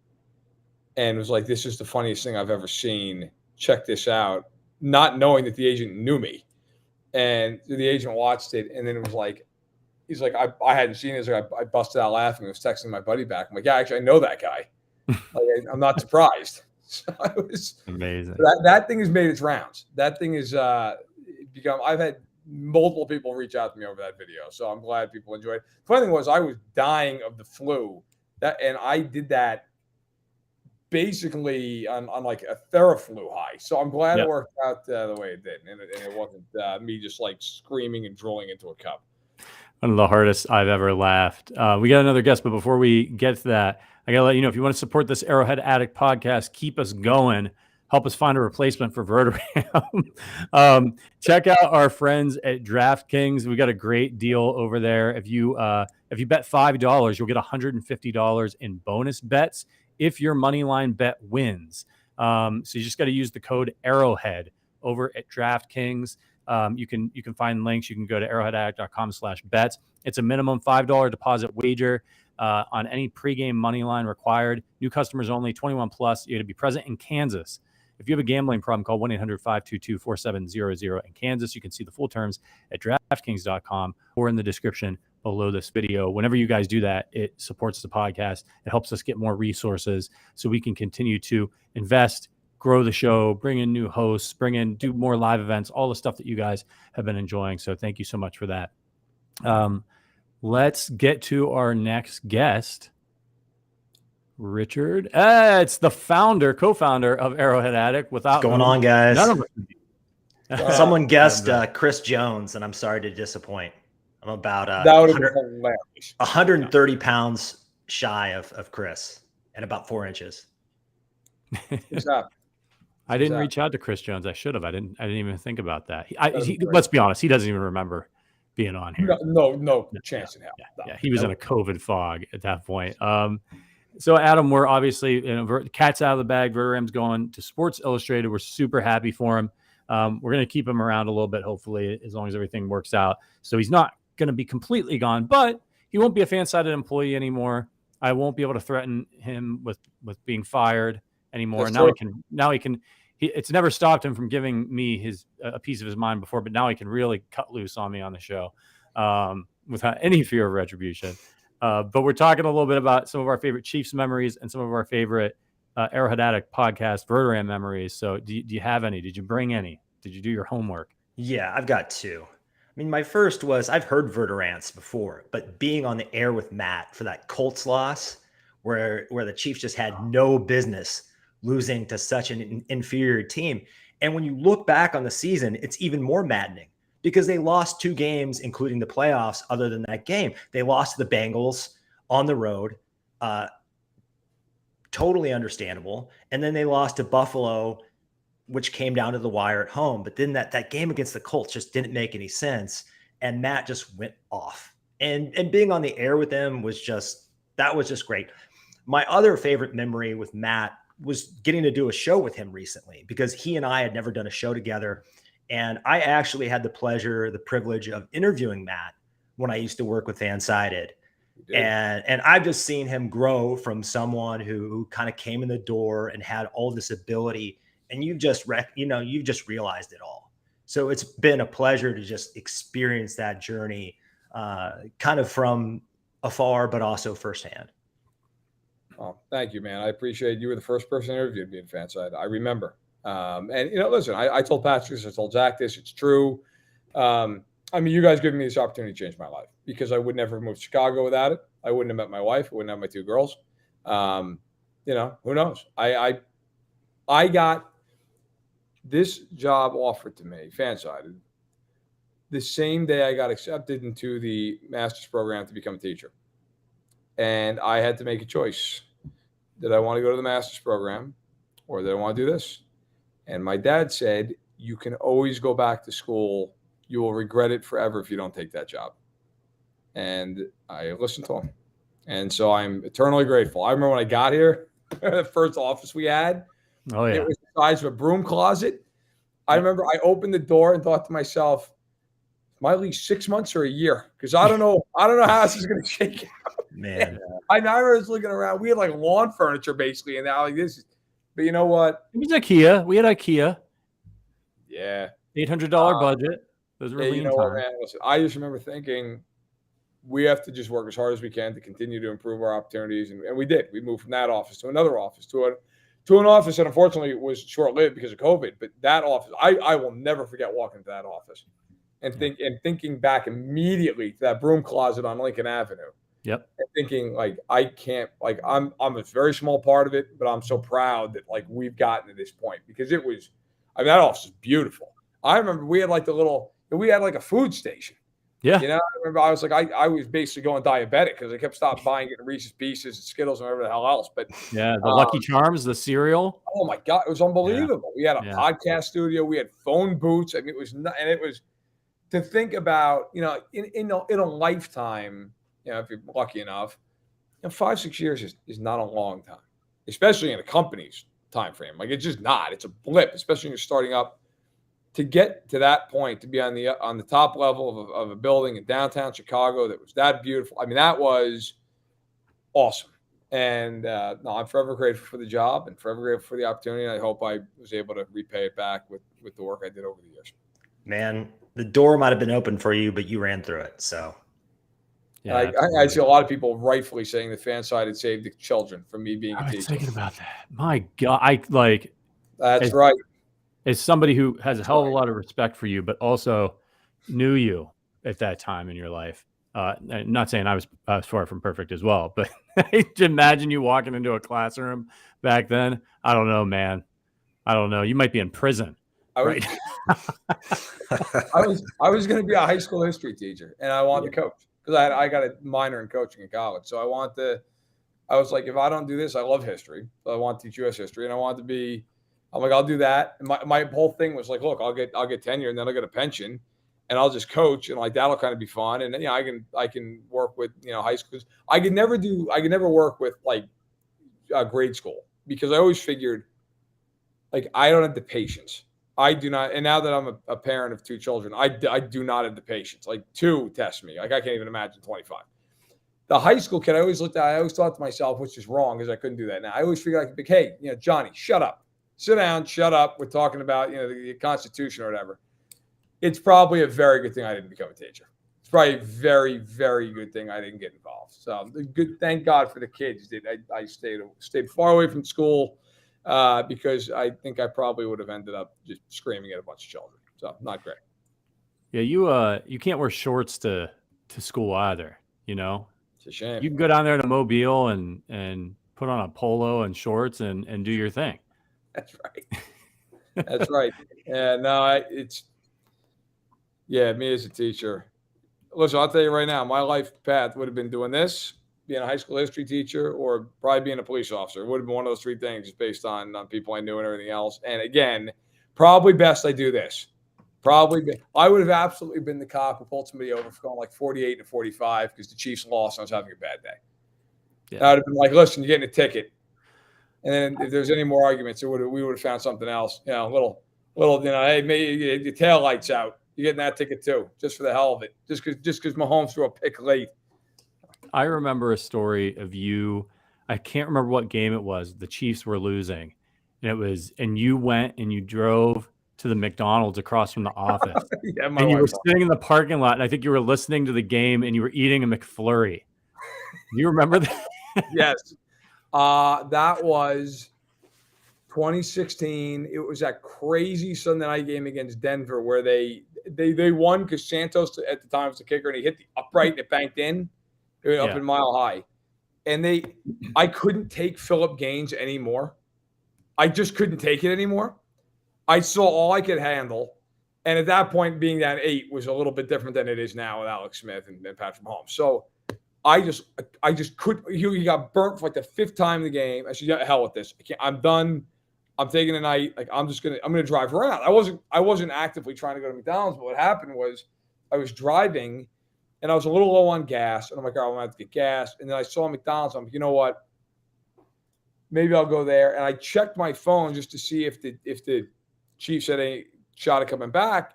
and was like, this is the funniest thing I've ever seen. Check this out," not knowing that the agent knew me. And the agent watched it, and then it was like, he's like, I hadn't seen it. Like, I busted out laughing. I was texting my buddy back. I'm like, yeah, actually, I know that guy. Like, I'm not surprised. So I was amazing. That thing has made its rounds. That thing is become. I've had multiple people reach out to me over that video, so I'm glad people enjoyed it. The funny thing was, I was dying of the flu, and I did that basically on like a Theraflu high. So I'm glad it worked out the way it did, and it wasn't me just like screaming and drooling into a cup. One of the hardest I've ever laughed. We got another guest, but before we get to that, I got to let you know, if you want to support this Arrowhead Addict podcast, keep us going, help us find a replacement for Verderame. Check out our friends at DraftKings. We got a great deal over there. If you bet $5, you'll get $150 in bonus bets if your moneyline bet wins. So you just got to use the code Arrowhead over at DraftKings. You can find links. You can go to arrowheadaddict.com/bets. It's a minimum $5 deposit wager on any pregame money line required. New customers only, 21 plus. You got to be present in Kansas. If you have a gambling problem, call 1-800-522-4700 in Kansas. You can see the full terms at DraftKings.com or in the description below this video. Whenever you guys do that, it supports the podcast. It helps us get more resources so we can continue to invest, grow the show, bring in new hosts, do more live events, all the stuff that you guys have been enjoying. So thank you so much for that. Let's get to our next guest, Richard. It's the co-founder of Arrowhead Addict. What's going on, guys? None of us. Someone guessed Chris Jones, and I'm sorry to disappoint. I'm about 130 pounds shy of Chris and about 4 inches. I didn't reach out to Chris Jones. I should have. I didn't even think about that. Let's be honest. He doesn't even remember being on here. No chance in hell. Yeah, he was in a COVID fog at that point. So Adam, we're obviously, cat's out of the bag. Verderame's going to Sports Illustrated. We're super happy for him. We're going to keep him around a little bit, hopefully, as long as everything works out. So he's not going to be completely gone, but he won't be a fan-sided employee anymore. I won't be able to threaten him with being fired anymore. Now he can. It's never stopped him from giving me a piece of his mind before, but now he can really cut loose on me on the show without any fear of retribution. But we're talking a little bit about some of our favorite Chiefs memories and some of our favorite Arrowhead Addict podcast Verderame memories. So do you have any? Did you bring any? Did you do your homework? Yeah, I've got two. I mean, my first was, I've heard Verderance before, but being on the air with Matt for that Colts loss where the Chiefs just had no business losing to such an inferior team. And when you look back on the season, it's even more maddening because they lost 2 games, including the playoffs. Other than that game, they lost to the Bengals on the road. Totally understandable. And then they lost to Buffalo, which came down to the wire at home. But then that game against the Colts just didn't make any sense. And Matt just went off. And being on the air with him was just great. My other favorite memory with Matt was getting to do a show with him recently, because he and I had never done a show together. And I actually had the privilege of interviewing Matt when I used to work with Fansided. And I've just seen him grow from someone who kind of came in the door and had all this ability, and you've just realized it all. So it's been a pleasure to just experience that journey kind of from afar, but also firsthand. Oh, thank you, man. I appreciate you were the first person interviewed me in Fanside. I remember. And, listen, I told Patrick this, I told Zach this, it's true. I mean, you guys giving me this opportunity to change my life, because I would never have moved to Chicago without it. I wouldn't have met my wife. I wouldn't have my 2 girls. who knows? I got this job offered to me, fan-sided, the same day I got accepted into the master's program to become a teacher. And I had to make a choice. Did I want to go to the master's program or did I want to do this? And my dad said, you can always go back to school. You will regret it forever if you don't take that job. And I listened to him. And so I'm eternally grateful. I remember when I got here, the first office we had, it was the size of a broom closet. I remember I opened the door and thought to myself, am I at least 6 months or a year? Because I don't know how this is going to shake out. Man. I was looking around. We had like lawn furniture basically, and now like this. But you know what? It was IKEA. We had IKEA. Yeah. $800 budget. Those were you know what, man? Listen, I just remember thinking we have to just work as hard as we can to continue to improve our opportunities, and we did. We moved from that office to another office to an office that unfortunately was short-lived because of COVID. But that office, I will never forget walking into that office and thinking back immediately to that broom closet on Lincoln Avenue. Yep. And thinking like I can't, like I'm a very small part of it, but I'm so proud that like we've gotten to this point because it was, I mean, that office is beautiful. I remember we had like a food station. Yeah. I remember I was like, I was basically going diabetic because I kept stopping buying getting Reese's Pieces and Skittles and whatever the hell else. But yeah, the Lucky Charms, the cereal. Oh my God, it was unbelievable. We had a podcast studio, we had phone booths. I mean, it was to think about, in a lifetime, if you're lucky enough, 5-6 years is not a long time, especially in a company's time frame. Like it's just not. It's a blip, especially when you're starting up. To get to that point, to be on the top level of a building in downtown Chicago that was that beautiful. I mean, that was awesome. And I'm forever grateful for the job and forever grateful for the opportunity. And I hope I was able to repay it back with the work I did over the years. Man, the door might have been open for you, but you ran through it. So. Yeah, I see a lot of people rightfully saying the fan side had saved the children from me being a teacher. I was thinking about that. My God, That's right. As somebody who has a hell of a lot of respect for you, but also knew you at that time in your life. Not saying I was far from perfect as well, but to imagine you walking into a classroom back then. I don't know, man. I don't know. You might be in prison. Right. I was going to be a high school history teacher, and I wanted to coach. Because I got a minor in coaching in college. So I was like, if I don't do this, I love history. So I want to teach U.S. history. And I'm like, I'll do that. And my whole thing was like, look, I'll get tenure and then I'll get a pension and I'll just coach. And like, that'll kind of be fun. And then, I can work with, high schools. I could never work with like grade school because I always figured like, I don't have the patience. I do not. And now that I'm a parent of 2 children, I do not have the patience. Like 2 test me. Like I can't even imagine 25. The high school kid, I always thought to myself, which is wrong because I couldn't do that. Now I always figured I could be, hey, Johnny, shut up, sit down, shut up. We're talking about, the Constitution or whatever. It's probably a very good thing I didn't become a teacher. It's probably a very, very good thing I didn't get involved. So good. Thank God for the kids that I stayed far away from school. Because I think I probably would have ended up just screaming at a bunch of children. So not great. Yeah, you can't wear shorts to school either. It's a shame. You can go down there to Mobile and put on a polo and shorts and do your thing. That's right. That's right. Yeah, no, me as a teacher. Listen, I'll tell you right now, my life path would have been doing this, being a high school history teacher, or probably being a police officer. It would have been one of those 3 things just based on people I knew and everything else. And again, probably best I do this. I would have absolutely been the cop who pulled somebody over for going like 48 to 45 because the Chiefs lost and I was having a bad day. Yeah. I would have been like, listen, you're getting a ticket. And then if there's any more arguments, we would have found something else. Little, hey, maybe your tail lights out. You're getting that ticket too, just for the hell of it. Just because Mahomes threw a pick late. I remember a story of you. I can't remember what game it was. The Chiefs were losing, and you went and you drove to the McDonald's across from the office. And you were sitting in the parking lot, and I think you were listening to the game, and you were eating a McFlurry. Do you remember that? Yes. That was 2016. It was that crazy Sunday night game against Denver where they won because Santos at the time was the kicker, and he hit the upright and it banked in. Up in Mile High. and I couldn't take Phillip Gaines anymore. I just couldn't take it anymore. I saw all I could handle. And at that point, being that 8 was a little bit different than it is now with Alex Smith and Patrick Mahomes. So I just couldn't. He got burnt for like the 5th time in the game. I said, yeah, hell with this. I'm done. I'm taking a night. Like I'm gonna drive around. I wasn't actively trying to go to McDonald's, but what happened was I was driving and I was a little low on gas. And I'm like, all right, I'm gonna have to get gas. And then I saw McDonald's. I'm like, you know what? Maybe I'll go there. And I checked my phone just to see if the Chiefs had any shot of coming back,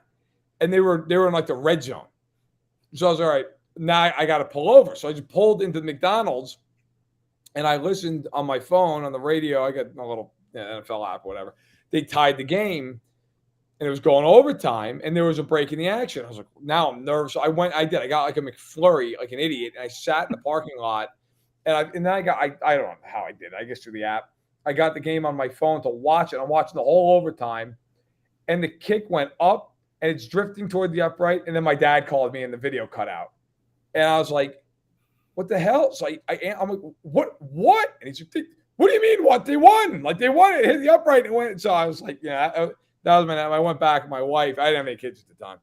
and they were in like the red zone. So I was all right. Now I got to pull over. So I just pulled into the McDonald's, and I listened on my phone on the radio. I got a little NFL app, whatever. They tied the game, and it was going overtime, and there was a break in the action. I was like, now I'm nervous. So I got like a McFlurry, like an idiot, and I sat in the parking lot, and then I don't know how I did. I guess through the app, I got the game on my phone to watch it. I'm watching the whole overtime. And the kick went up, and it's drifting toward the upright. And then my dad called me, and the video cut out. And I was like, "What the hell?" So I'm like, "What? And he's like, "What do you mean? What? They won? Like they won it, hit the upright, and went." So I was like, "Yeah." That was my name. I went back. My wife. I didn't have any kids at the time.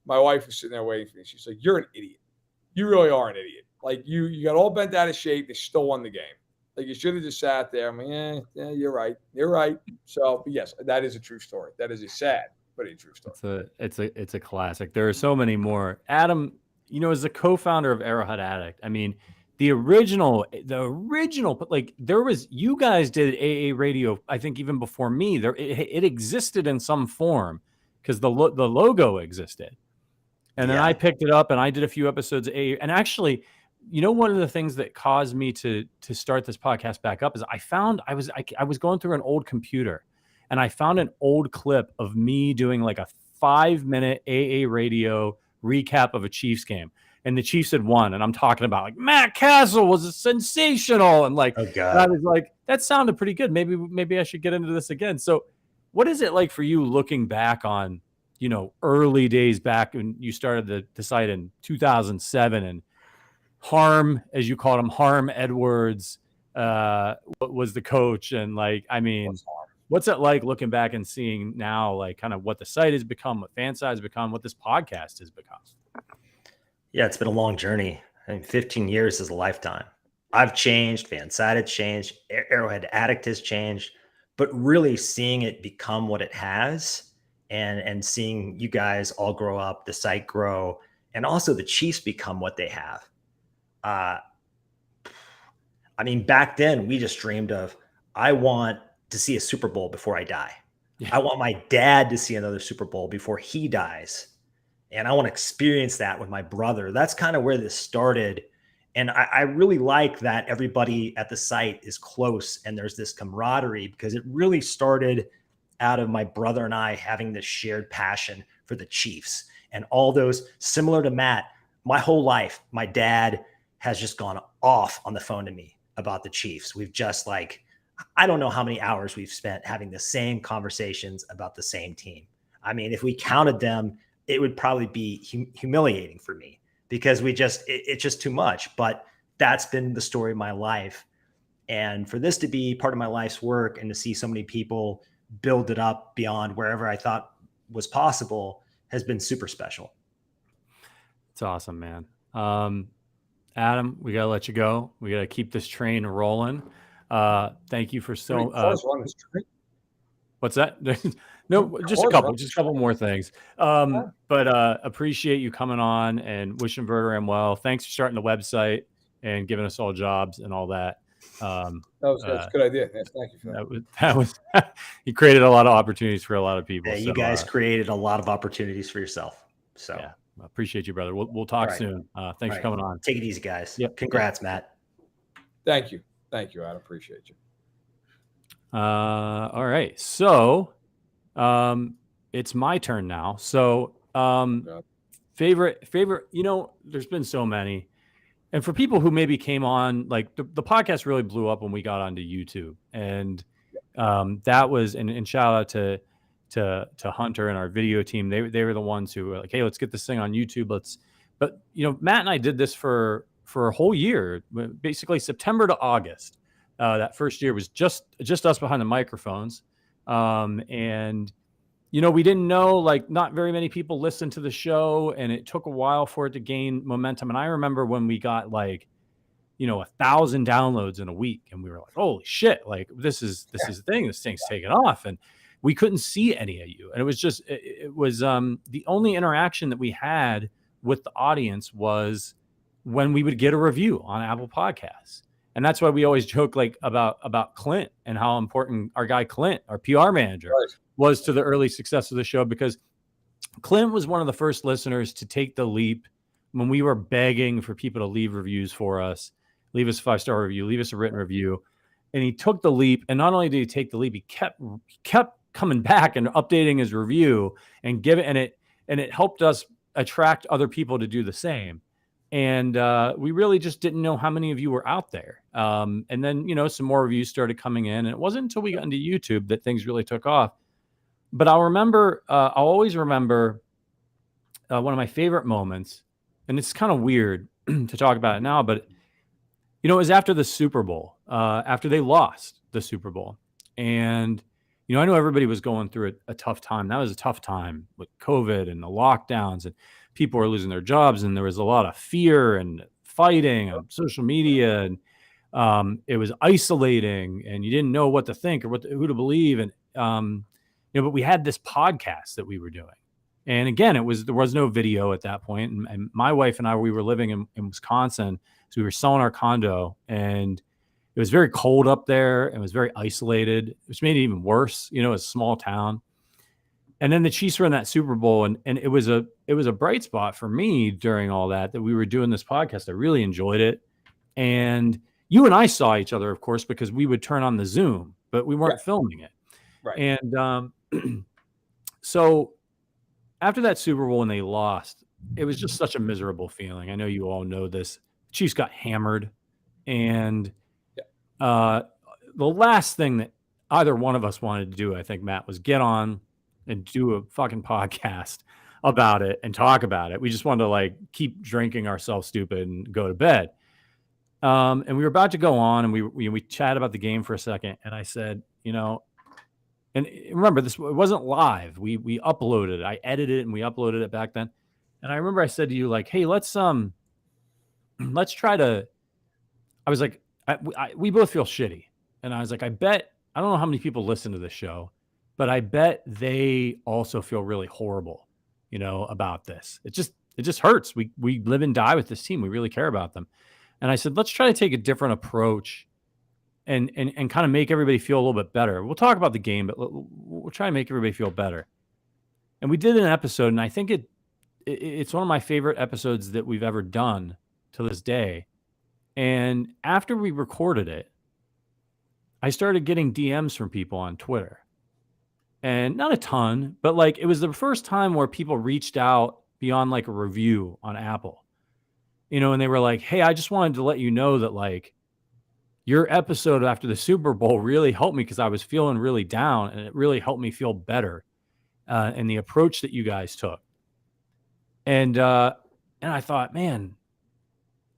My wife was sitting there waiting for me. She's like, "You're an idiot. You really are an idiot. Like you got all bent out of shape. They still won the game. Like you should have just sat there." I'm like, yeah, you're right. You're right. So, but yes, that is a true story. That is a sad, but a true story. It's a classic. There are so many more. Adam, as the co-founder of Arrowhead Addict, I mean, the original, like you guys did AA radio, I think even before me. It existed in some form because the logo existed. And then I picked it up and I did a few episodes of AA. And actually, one of the things that caused me to start this podcast back up is I was going through an old computer and I found an old clip of me doing like a 5-minute AA radio recap of a Chiefs game. And the Chiefs had won. And I'm talking about like Matt Castle was sensational. And like, oh God. And I was like, that sounded pretty good. Maybe I should get into this again. So what is it like for you looking back on, early days back when you started the site in 2007 and Harm, as you called him, Harm Edwards, was the coach. And like, I mean, what's it like looking back and seeing now, like kind of what the site has become, what fan site has become, what this podcast has become? Yeah, it's been a long journey. I mean, 15 years is a lifetime. I've changed, fan site has changed, Arrowhead Addict has changed, but really seeing it become what it has and seeing you guys all grow up, the site grow, and also the Chiefs become what they have. I mean, back then we just dreamed of, I want to see a Super Bowl before I die. Yeah. I want my dad to see another Super Bowl before he dies. And I want to experience that with my brother. That's kind of where this started. And I really like that everybody at the site is close and there's this camaraderie because it really started out of my brother and I having this shared passion for the Chiefs and all those, similar to Matt, my whole life, my dad has just gone off on the phone to me about the Chiefs. We've just I don't know how many hours we've spent having the same conversations about the same team. I mean, if we counted them, it would probably be humiliating for me because it's just too much, but that's been the story of my life. And for this to be part of my life's work and to see so many people build it up beyond wherever I thought was possible has been super special. It's awesome, man. Adam, we got to let you go. We got to keep this train rolling. Thank you for what's that? No, just a couple more things. But appreciate you coming on and wishing Verderame well. Thanks for starting the website and giving us all jobs and all that. That was a good idea. Yes, thank you for that was you created a lot of opportunities for a lot of people. Yeah, you guys created a lot of opportunities for yourself. So yeah, appreciate you, brother. We'll talk soon. Thanks for coming on. Take it easy, guys. Yep. Congrats, Matt. Thank you. Thank you. I appreciate you. All right. So it's my turn now. So favorite, there's been so many. And for people who maybe came on, like the podcast really blew up when we got onto YouTube. And that was and shout out to Hunter and our video team. They were the ones who were like, hey, let's get this thing on YouTube. But Matt and I did this for for a whole year, basically September to August. That first year was just us behind the microphones. And, we didn't know, like, not very many people listened to the show, and it took a while for it to gain momentum. And I remember when we got 1,000 downloads in a week, and we were like, holy shit, like this is the thing, this thing's taking off. And we couldn't see any of you. And it was the only interaction that we had with the audience was when we would get a review on Apple Podcasts. And that's why we always joke about Clint and how important our guy Clint, our PR manager, was to the early success of the show, because Clint was one of the first listeners to take the leap when we were begging for people to leave reviews for us, leave us a 5-star review, leave us a written review. And he took the leap. And not only did he take the leap, he kept coming back and updating his review and it helped us attract other people to do the same. And we really just didn't know how many of you were out there. And then, some more reviews started coming in, and it wasn't until we got into YouTube that things really took off. But I'll always remember one of my favorite moments, and it's kind of weird to talk about it now, but it was after the Super Bowl, after they lost the Super Bowl. And, I know everybody was going through a tough time. That was a tough time with COVID and the lockdowns, and people were losing their jobs, and there was a lot of fear and fighting on social media, and it was isolating, and you didn't know what to think or who to believe. And, but we had this podcast that we were doing. And again, there was no video at that point. And my wife and I, we were living in Wisconsin. So we were selling our condo, and it was very cold up there. It was very isolated, which made it even worse. It's a small town. And then the Chiefs were in that Super Bowl, and it was a bright spot for me during all that we were doing this podcast. I really enjoyed it. And you and I saw each other, of course, because we would turn on the Zoom, but we weren't filming it. Right. And so after that Super Bowl when they lost, it was just such a miserable feeling. I know you all know this. Chiefs got hammered. And the last thing that either one of us wanted to do, I think, Matt, was get on and do a fucking podcast about it and talk about it. We just wanted to keep drinking ourselves stupid and go to bed. And we were about to go on, and we chatted about the game for a second. And I said, and remember, it wasn't live. We uploaded it. I edited it and we uploaded it back then. And I remember I said to you, hey, let's try to, I was like, we both feel shitty. And I was like, I don't know how many people listen to this show, but I bet they also feel really horrible, about this. It just hurts. We live and die with this team. We really care about them. And I said, let's try to take a different approach and kind of make everybody feel a little bit better. We'll talk about the game, but we'll try to make everybody feel better. And we did an episode, and I think it's one of my favorite episodes that we've ever done to this day. And after we recorded it, I started getting DMs from people on Twitter. And not a ton, but it was the first time where people reached out beyond a review on Apple. And they were like, hey, I just wanted to let you know that your episode after the Super Bowl really helped me because I was feeling really down, and it really helped me feel better. And the approach that you guys took. And I thought, man,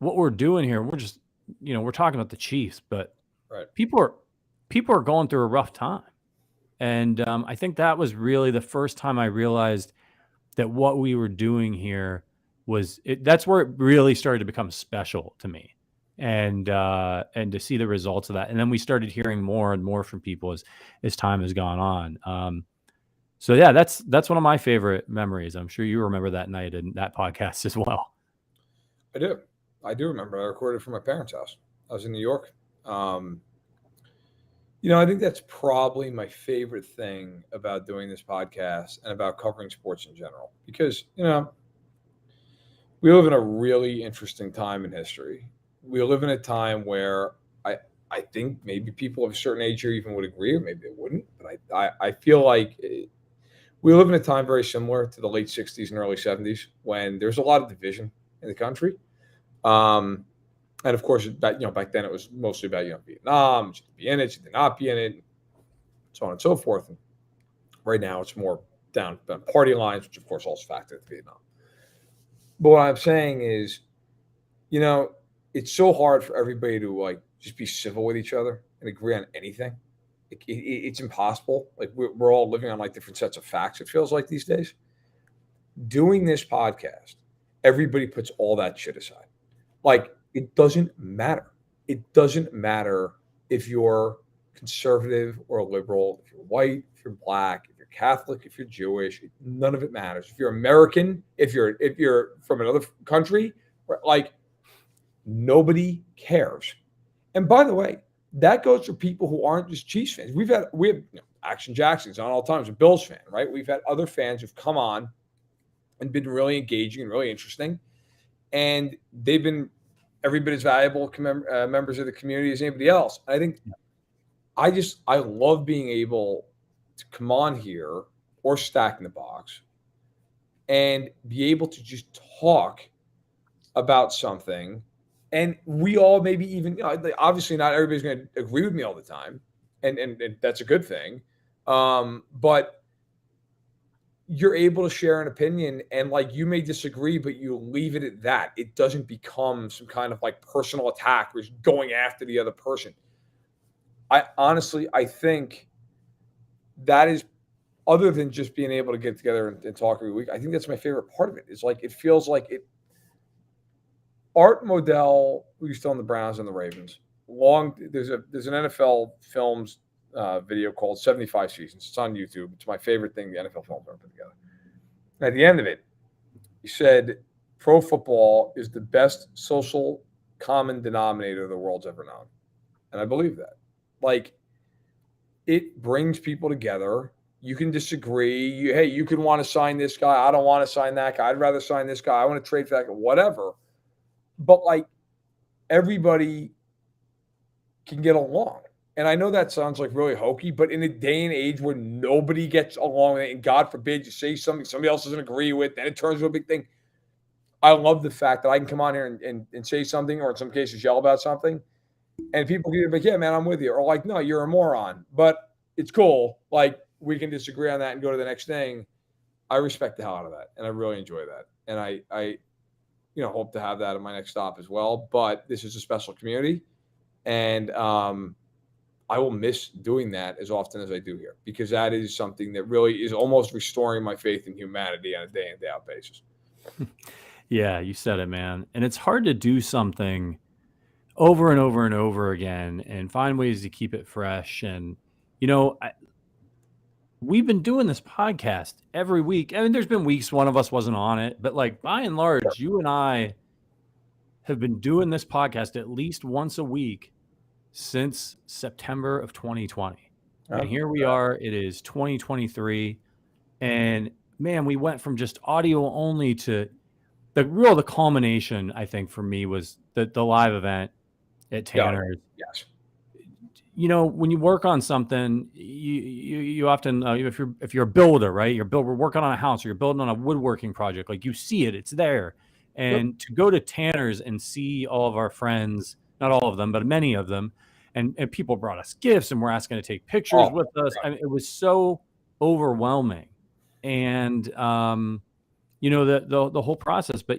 what we're doing here, we're just, we're talking about the Chiefs, but people are going through a rough time. And I think that was really the first time I realized that what we were doing here that's where it really started to become special to me. And to see the results of that. And then we started hearing more and more from people as time has gone on. So yeah, that's one of my favorite memories. I'm sure you remember that night and that podcast as well. I do remember. I recorded from my parents' house. I was in New York. I think that's probably my favorite thing about doing this podcast and about covering sports in general, because, we live in a really interesting time in history. We live in a time where I think maybe people of a certain age here even would agree, or maybe they wouldn't. But I feel like we live in a time very similar to the late 60s and early 70s, when there's a lot of division in the country. And of course, back then it was mostly about, Vietnam, you should be in it, you did not be in it, so on and so forth. And right now it's more down party lines, which of course also factor into Vietnam. But what I'm saying is, it's so hard for everybody to like just be civil with each other and agree on anything. It's impossible. Like we're all living on like different sets of facts. It feels like these days. Doing this podcast, everybody puts all that shit aside. Like it doesn't matter. It doesn't matter if you're conservative or liberal, if you're white, if you're black, if you're Catholic, if you're Jewish, none of it matters. If you're American, if you're from another country, like nobody cares. And by the way, that goes for people who aren't just Chiefs fans. We have Action Jackson's on all times, a Bills fan, right? We've had other fans who've come on and been really engaging and really interesting, and they've been every bit as valuable members of the community as anybody else. I think I love being able to come on here or Stack in the Box and be able to just talk about something. And we all maybe even, obviously not everybody's going to agree with me all the time. And that's a good thing. But you're able to share an opinion, and like you may disagree, but you leave it at that. It doesn't become some kind of like personal attack where it's going after the other person. I think that is, other than just being able to get together and talk every week, I think that's my favorite part of it. It's like, it feels like it. Art Modell, who's still in the Browns and the Ravens, there's an NFL Films video called 75 Seasons. It's on YouTube. It's my favorite thing the NFL Films ever put together. And at the end of it, he said, pro football is the best social common denominator the world's ever known. And I believe that. Like, it brings people together. You can disagree. You can want to sign this guy. I don't want to sign that guy. I'd rather sign this guy. I want to trade for that guy, whatever. But like, everybody can get along. And I know that sounds like really hokey, but in a day and age where nobody gets along with it, and God forbid you say something somebody else doesn't agree with, then it turns into a big thing. I love the fact that I can come on here and say something, or in some cases yell about something, and people can be like, yeah, man, I'm with you. Or like, no, you're a moron. But it's cool. Like, we can disagree on that and go to the next thing. I respect the hell out of that, and I really enjoy that. And I hope to have that at my next stop as well. But this is a special community, and I will miss doing that as often as I do here, because that is something that really is almost restoring my faith in humanity on a day in, day out basis. Yeah, you said it, man. And it's hard to do something over and over and over again and find ways to keep it fresh. And, we've been doing this podcast every week. I mean, there's been weeks one of us wasn't on it, but like by and large, you and I have been doing this podcast at least once a week since September of 2020. And here we are, it is 2023. And man, we went from just audio only to the culmination, I think, for me was the live event at Tanner's. Yes. When you work on something, you often, if you're a builder, right? We're working on a house, or you're building on a woodworking project, like you see it, it's there. And to go to Tanner's and see all of our friends, not all of them, but many of them, and people brought us gifts and were asking to take pictures with us. I mean, it was so overwhelming. And, the whole process, but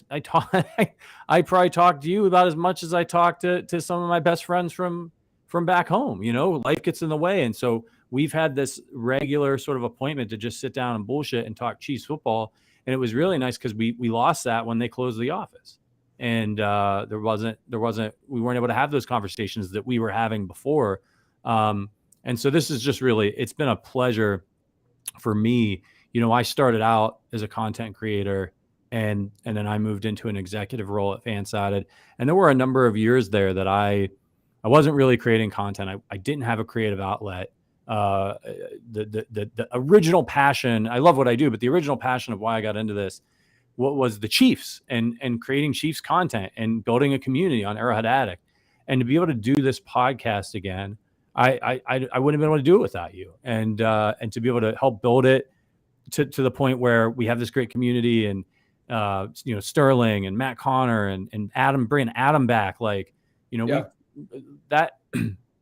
I probably talked to you about as much as I talked to some of my best friends from back home. Life gets in the way. And so we've had this regular sort of appointment to just sit down and bullshit and talk Chiefs football. And it was really nice because we lost that when they closed the office. And we weren't able to have those conversations that we were having before. And so this is just really, it's been a pleasure for me. I started out as a content creator, and then I moved into an executive role at Fansided. And there were a number of years there that I wasn't really creating content. I didn't have a creative outlet. The original passion, I love what I do, but the original passion of why I got into this, what was the Chiefs and creating Chiefs content and building a community on Arrowhead Addict. And to be able to do this podcast again, I wouldn't have been able to do it without you. And to be able to help build it to the point where we have this great community, and Sterling and Matt Connor and Adam, bringing Adam back, that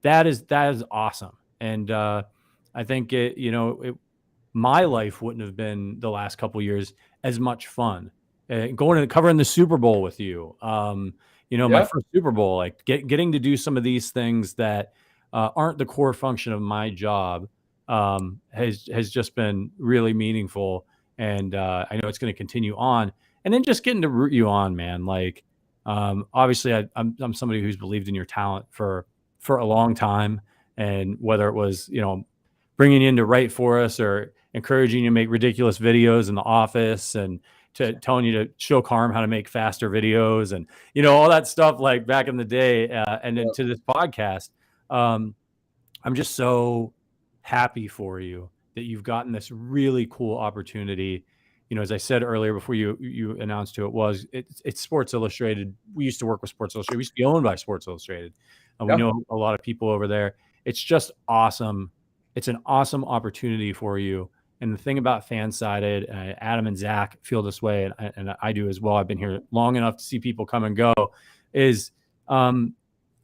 is awesome. And I think my life wouldn't have been the last couple of years as much fun. Going and covering the Super Bowl with you, you know, my Yeah. first Super Bowl, like getting to do some of these things that aren't the core function of my job has just been really meaningful. And I know it's going to continue on. And then just getting to root you on, man. Like, obviously, I'm somebody who's believed in your talent for a long time. And whether it was, you know, bringing you in to write for us or encouraging you to make ridiculous videos in the office and to telling you to show Carm how to make faster videos and, you know, all that stuff like back in the day. And then to this podcast, I'm just so happy for you that you've gotten this really cool opportunity. You know, as I said earlier, before you announced who it was, it's Sports Illustrated. We used to work with Sports Illustrated. We used to be owned by Sports Illustrated. And we know a lot of people over there. It's just awesome. It's an awesome opportunity for you. And the thing about Fansided, Adam and Zach feel this way, and I do as well. I've been here long enough to see people come and go, is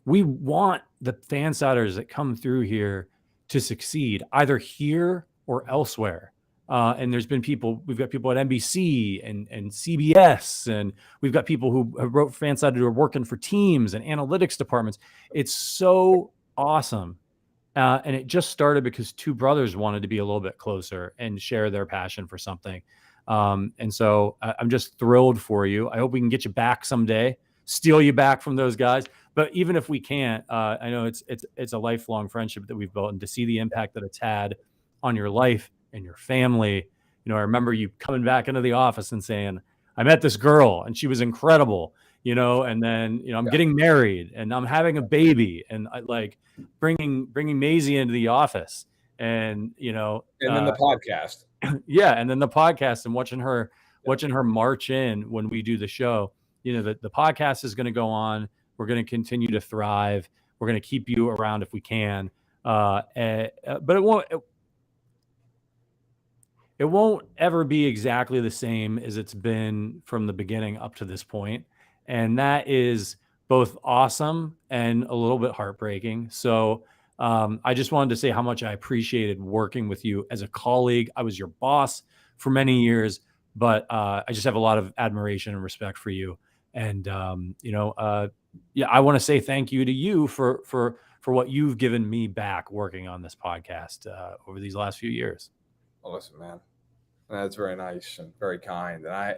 we want the Fansiders that come through here to succeed, either here or elsewhere. And we've got people at NBC and CBS, and we've got people who have wrote Fansided who are working for teams and analytics departments. It's so awesome. And it just started because two brothers wanted to be a little bit closer and share their passion for something. And so I'm just thrilled for you. I hope we can get you back someday, steal you back from those guys. But even if we can't, I know it's a lifelong friendship that we've built, and to see the impact that it's had on your life and your family. You know, I remember you coming back into the office and saying, I met this girl and she was incredible, you know, and then, you know, I'm getting married and I'm having a baby, and I like bringing Maisie into the office, and, you know, and then the podcast. Yeah. And then the podcast, and watching her march in when we do the show. You know, the podcast is going to go on. We're going to continue to thrive. We're going to keep you around if we can. But it won't ever be exactly the same as it's been from the beginning up to this point. And that is both awesome and a little bit heartbreaking. So I just wanted to say how much I appreciated working with you as a colleague. I was your boss for many years, but I just have a lot of admiration and respect for you. And, you know, yeah, I want to say thank you to you for what you've given me back working on this podcast over these last few years. Well, listen, man, that's very nice and very kind. And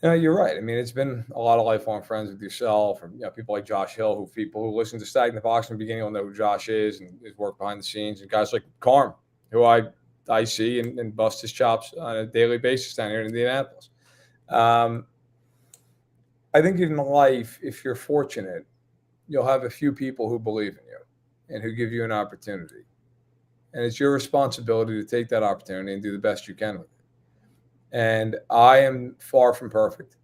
you know, you're right. I mean, it's been a lot of lifelong friends with yourself, and, you know, people like Josh Hill, people who listen to Stag the Box in the beginning will know who Josh is and his work behind the scenes, and guys like Carm, who I see and bust his chops on a daily basis down here in Indianapolis. I think in life, if you're fortunate, you'll have a few people who believe in you and who give you an opportunity. And it's your responsibility to take that opportunity and do the best you can with it. And I am far from perfect,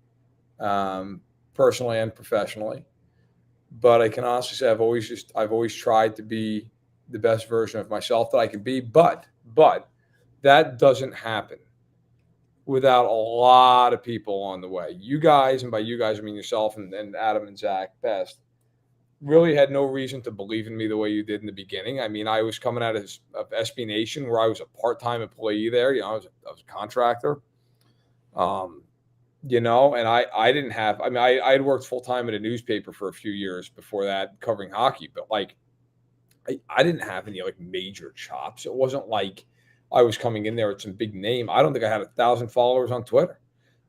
personally and professionally. But I can honestly say I've always tried to be the best version of myself that I can be. But that doesn't happen without a lot of people on the way. You guys, and by you guys I mean yourself and Adam and Zach best, really had no reason to believe in me the way you did in the beginning. I mean, I was coming out of SB Nation, where I was a part-time employee there. You know, I was a contractor. You know, and I didn't have, I mean, I had worked full-time at a newspaper for a few years before that, covering hockey, but like, I didn't have any like major chops. It wasn't like I was coming in there with some big name. I don't think I had 1,000 followers on Twitter.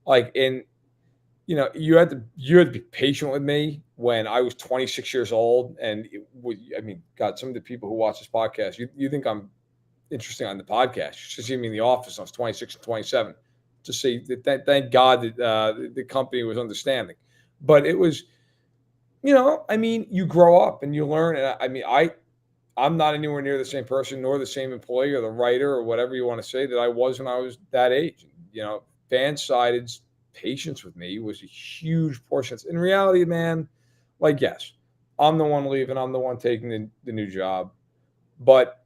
Like, and you know, you had to be patient with me when I was 26 years old. And I mean, God, some of the people who watch this podcast, you think I'm interesting on the podcast. You should see me in the office. I was 26 and 27. To say that, thank God that the company was understanding. But it was, you know, I mean, you grow up and you learn. And I mean, I'm not anywhere near the same person, nor the same employee or the writer or whatever you want to say that I was when I was that age. You know, Fansided's patience with me was a huge portion. In reality, man, like, yes, I'm the one leaving. I'm the one taking the new job. But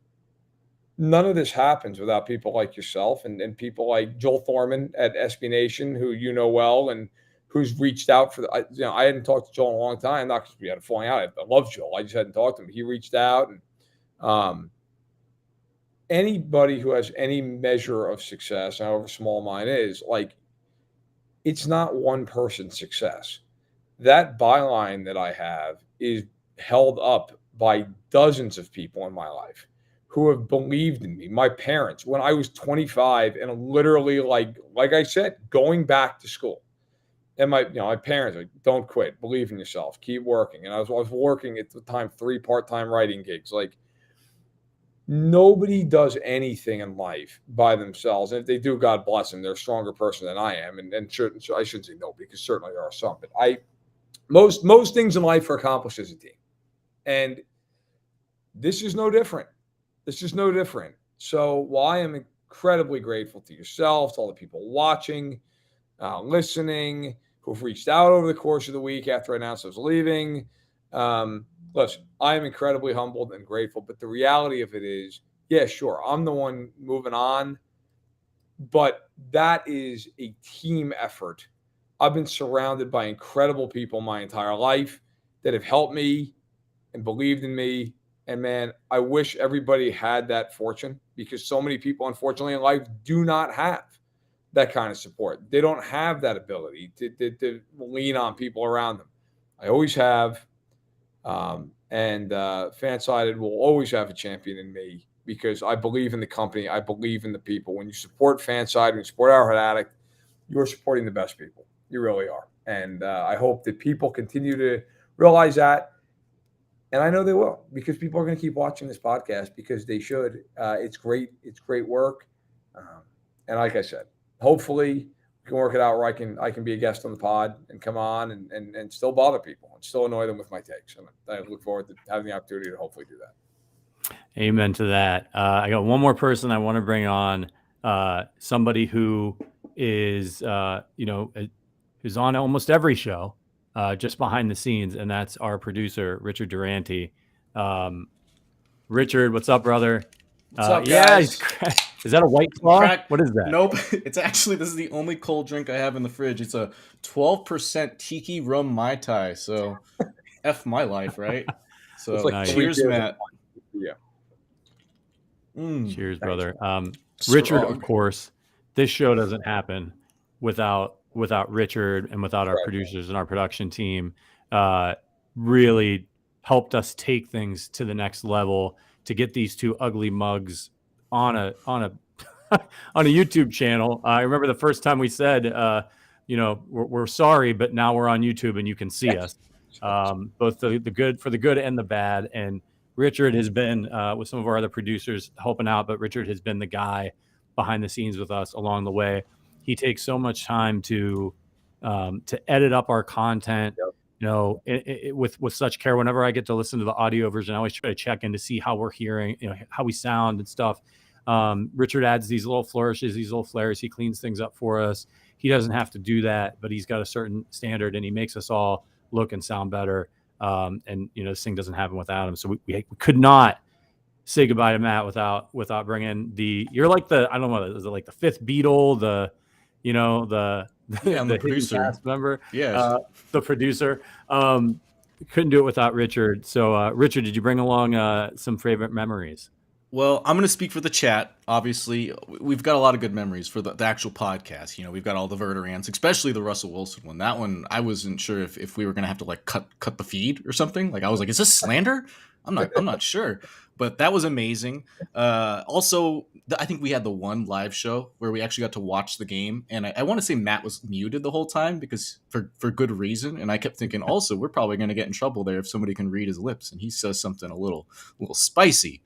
none of this happens without people like yourself and people like Joel Thorman at SB Nation, who you know well, and who's reached out for you know, I hadn't talked to Joel in a long time, not because we had a falling out. I love Joel. I just hadn't talked to him. He reached out, and anybody who has any measure of success, however small mine is, like, it's not one person's success. that byline that I have is held up by dozens of people in my life who have believed in me. My parents, when I was 25 and literally like I said, going back to school. And my parents are like, don't quit, believe in yourself, keep working. And I was working at the time 3 part-time writing gigs. Like, nobody does anything in life by themselves. And if they do, God bless them. They're a stronger person than I am. And so I shouldn't say no, because certainly there are some. But most things in life are accomplished as a team. And this is no different. This is no different. So while I am incredibly grateful to yourself, to all the people watching, listening, who've reached out over the course of the week after I announced I was leaving. Listen, I am incredibly humbled and grateful, but the reality of it is, yeah, sure, I'm the one moving on, but that is a team effort. I've been surrounded by incredible people my entire life that have helped me and believed in me. And man, I wish everybody had that fortune, because so many people, unfortunately, in life do not have that kind of support. They don't have that ability to lean on people around them. I always have. And Fansided will always have a champion in me, because I believe in the company. I believe in the people. When you support Fanside, when you support Arrowhead Addict, you're supporting the best people. You really are. And I hope that people continue to realize that. And I know they will, because people are going to keep watching this podcast, because they should. It's great. It's great work. And like I said, hopefully we can work it out where I can be a guest on the pod and come on and still bother people and still annoy them with my takes. And I look forward to having the opportunity to hopefully do that. Amen to that. I got one more person I want to bring on, somebody who is, who's on almost every show, just behind the scenes, and that's our producer, Richard Durante. Richard, what's up, brother? What's up, yeah, guys? Is that a White Claw? What is that? Nope. It's actually, this is the only cold drink I have in the fridge. It's a 12% tiki rum Mai Tai. So, F my life, right? So, like cheers, Matt. Yeah. Cheers, brother. Richard, of course, this show doesn't happen without Richard and without our producers and our production team. Really helped us take things to the next level to get these two ugly mugs on a on a YouTube channel. I remember the first time we said, we're sorry, but now we're on YouTube and you can see us, both the good, for the good and the bad. And Richard has been with some of our other producers helping out, but Richard has been the guy behind the scenes with us along the way. He takes so much time to edit up our content. Yep. With such care. Whenever I get to listen to the audio version, I always try to check in to see how we're hearing, how we sound and stuff. Richard adds these little flourishes, these little flares. He cleans things up for us. He doesn't have to do that, but he's got a certain standard, and he makes us all look and sound better. And this thing doesn't happen without him. So we could not say goodbye to Matt without bringing you're like I don't know, is it like the fifth Beatle, the producer cast member, the producer. Couldn't do it without Richard. So Richard, did you bring along some favorite memories? Well, I'm going to speak for the chat. Obviously, we've got a lot of good memories for the actual podcast. We've got all the Verderams, especially the Russell Wilson one. That one, I wasn't sure if we were going to have to like cut the feed or something. Like I was like, is this slander? I'm not sure. But that was amazing. Also, I think we had the one live show where we actually got to watch the game. And I want to say Matt was muted the whole time because for good reason. And I kept thinking also, we're probably going to get in trouble there if somebody can read his lips and he says something a little spicy.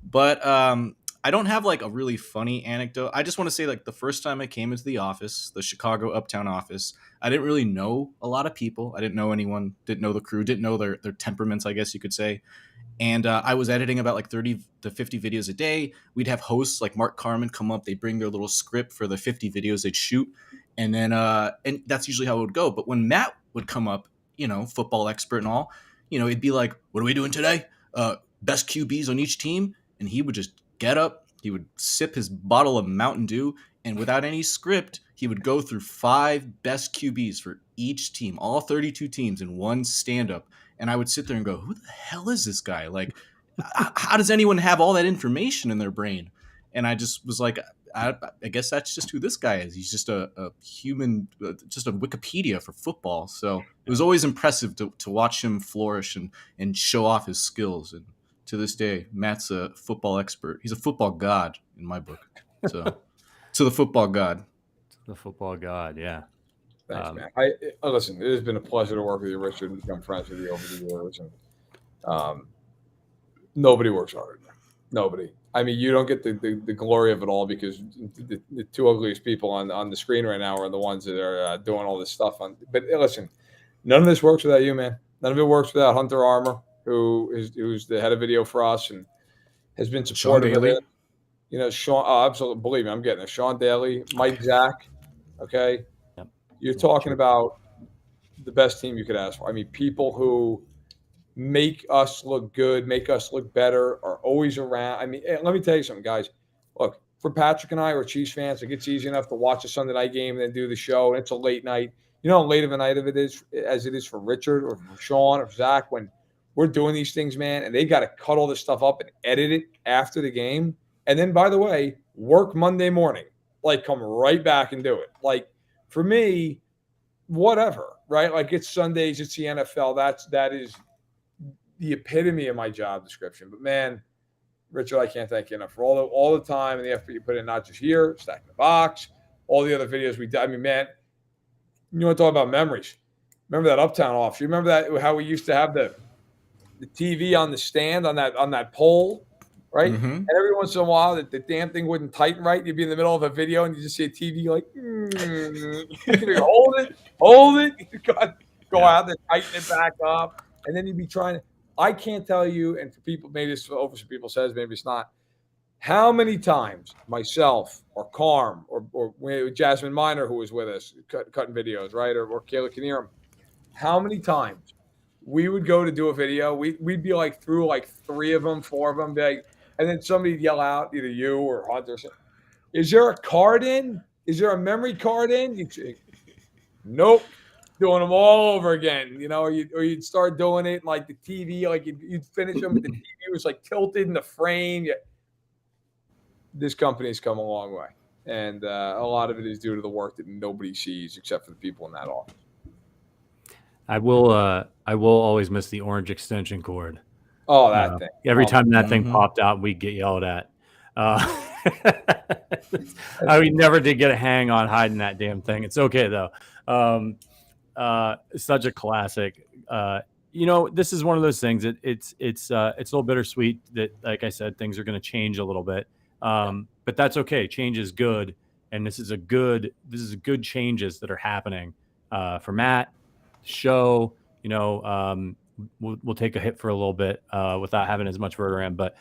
But I don't have like a really funny anecdote. I just want to say like the first time I came into the office, the Chicago Uptown office, I didn't really know a lot of people. I didn't know anyone, didn't know the crew, didn't know their temperaments, I guess you could say. And I was editing about like 30 to 50 videos a day. We'd have hosts like Mark Carman come up. They'd bring their little script for the 50 videos they'd shoot. And then and that's usually how it would go. But when Matt would come up, football expert and all, it'd be like, what are we doing today? Best QBs on each team. And he would just get up, he would sip his bottle of Mountain Dew, and without any script, he would go through 5 best QBs for each team, all 32 teams in one stand-up. And I would sit there and go, who the hell is this guy? Like, how does anyone have all that information in their brain? And I just was like, I guess that's just who this guy is. He's just a human, just a Wikipedia for football. So it was always impressive to watch him flourish and show off his skills. And to this day, Matt's a football expert. He's a football god in my book. So to the football god. The football god, yeah. Thanks, man. Listen, it has been a pleasure to work with you, Richard, and become friends with you over the years. And nobody works harder. Nobody. I mean, you don't get the glory of it all because the two ugliest people on the screen right now are the ones that are doing all this stuff. But listen, none of this works without you, man. None of it works without Hunter Armour, who's the head of video for us and has been supportive of it. You know, Sean. Oh, absolutely. Believe me, I'm getting it. Sean Daly, Mike Zach. Okay, yep. You're talking about the best team you could ask for. I mean, people who make us look good, make us look better, are always around. I mean, let me tell you something, guys. Look, for Patrick and I, we're Chiefs fans. It gets easy enough to watch a Sunday night game and then do the show, and it's a late night. You know how late of a night of it is as it is for Richard or for Sean or Zach when we're doing these things, man, and they got to cut all this stuff up and edit it after the game. And then, by the way, work Monday morning. Like, come right back and do it. Like, for me, whatever, right? Like, it's Sundays, it's the NFL. That is the epitome of my job description. But, man, Richard, I can't thank you enough for all the time and the effort you put in, not just here, Stack the Box, all the other videos we did. I mean, man, you want to talk about memories. Remember that Uptown office? You remember that, how we used to have the TV on the stand on that pole? Right? Mm-hmm. And every once in a while, the damn thing wouldn't tighten right. You'd be in the middle of a video and you just see a TV like, hold it. You got go out there, tighten it back up. And then you'd be trying to, I can't tell you, and for people, maybe it's over some people says, maybe it's not, how many times myself or Carm or Jasmine Miner, who was with us, cutting videos, right? Or Kayla Knierim, how many times we would go to do a video, we'd be like through like 3 of them, 4 of them, big. And then somebody would yell out, either you or Hunter, is there a card in? Is there a memory card in? You'd say, nope. Doing them all over again, you know, or you'd start doing it like the TV, like you'd finish them, but the TV was like tilted in the frame. This company's come a long way. And a lot of it is due to the work that nobody sees except for the people in that office. I will always miss the orange extension cord. Oh, that thing. Every time that thing popped out, we'd get yelled at. We never did get a hang on hiding that damn thing. It's okay though. Such a classic. You know, this is one of those things that it's a little bittersweet that, like I said, things are going to change a little bit. But that's okay. Change is good. And this is good changes that are happening, for Matt, show, you know, we'll take a hit for a little bit, without having as much Verderame, but,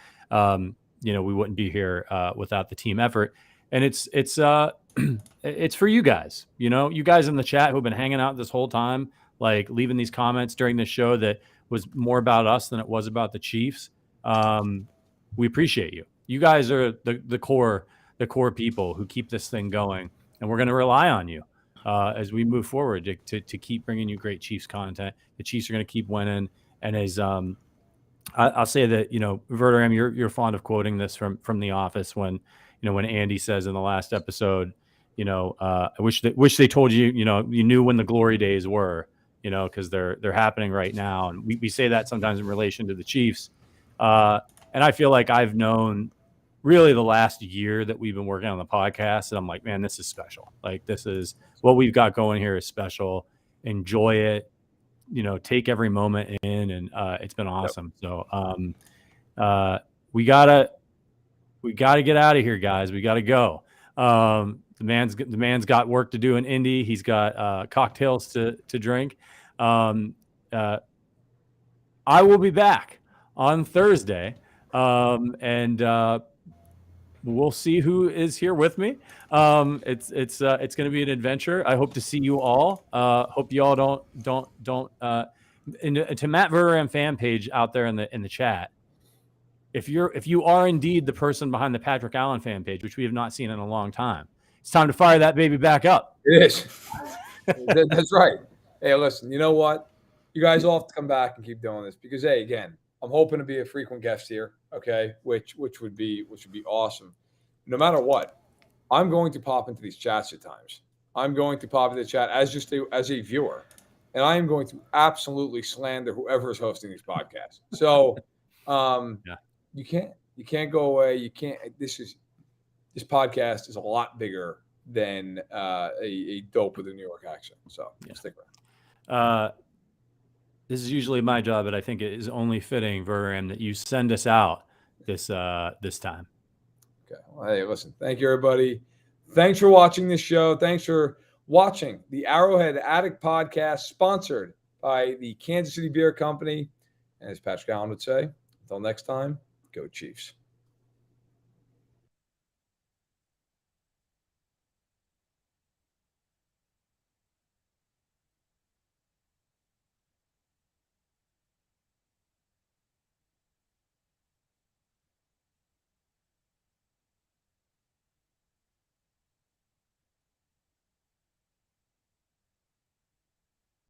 you know, we wouldn't be here, without the team effort. And it's it's for you guys, you know, you guys in the chat who've been hanging out this whole time, like leaving these comments during this show that was more about us than it was about the Chiefs. We appreciate you. You guys are the core people who keep this thing going, and we're going to rely on you as we move forward to keep bringing you great Chiefs content. The Chiefs are going to keep winning, and as I'll say that, you know, Verderame, you're fond of quoting this from The Office when, you know, when Andy says in the last episode, you know, I wish they told you, you know, you knew when the glory days were, you know, because they're happening right now, and we say that sometimes in relation to the Chiefs, and I feel like I've known really the last year that we've been working on the podcast, and I'm like, man, this is special. Like, this is what we've got going here is special. Enjoy it, you know, take every moment in, and it's been awesome. Yep. So we gotta get out of here, guys. We gotta go. The man's got work to do in Indy. He's got cocktails to drink. I will be back on Thursday, and we'll see who is here with me. It's going to be an adventure. I hope to see you all. Hope you all don't. To Matt Verderame fan page out there in the chat. If you are indeed the person behind the Patrick Allen fan page, which we have not seen in a long time, it's time to fire that baby back up. It is. That's right. Hey, listen, you know what? You guys all have to come back and keep doing this because, hey, again, I'm hoping to be a frequent guest here, okay? Which would be awesome. No matter what, I'm going to pop into these chats at times. I'm going to pop into the chat as a viewer, and I am going to absolutely slander whoever is hosting these podcasts. So you can't go away. You can't. This podcast is a lot bigger than a dope with a New York accent. So stick around. This is usually my job, but I think it is only fitting, Verderame, that you send us out this time. Okay. Well, hey, listen. Thank you, everybody. Thanks for watching this show. Thanks for watching the Arrowhead Addict podcast, sponsored by the Kansas City Beer Company. And as Patrick Allen would say, until next time, go Chiefs.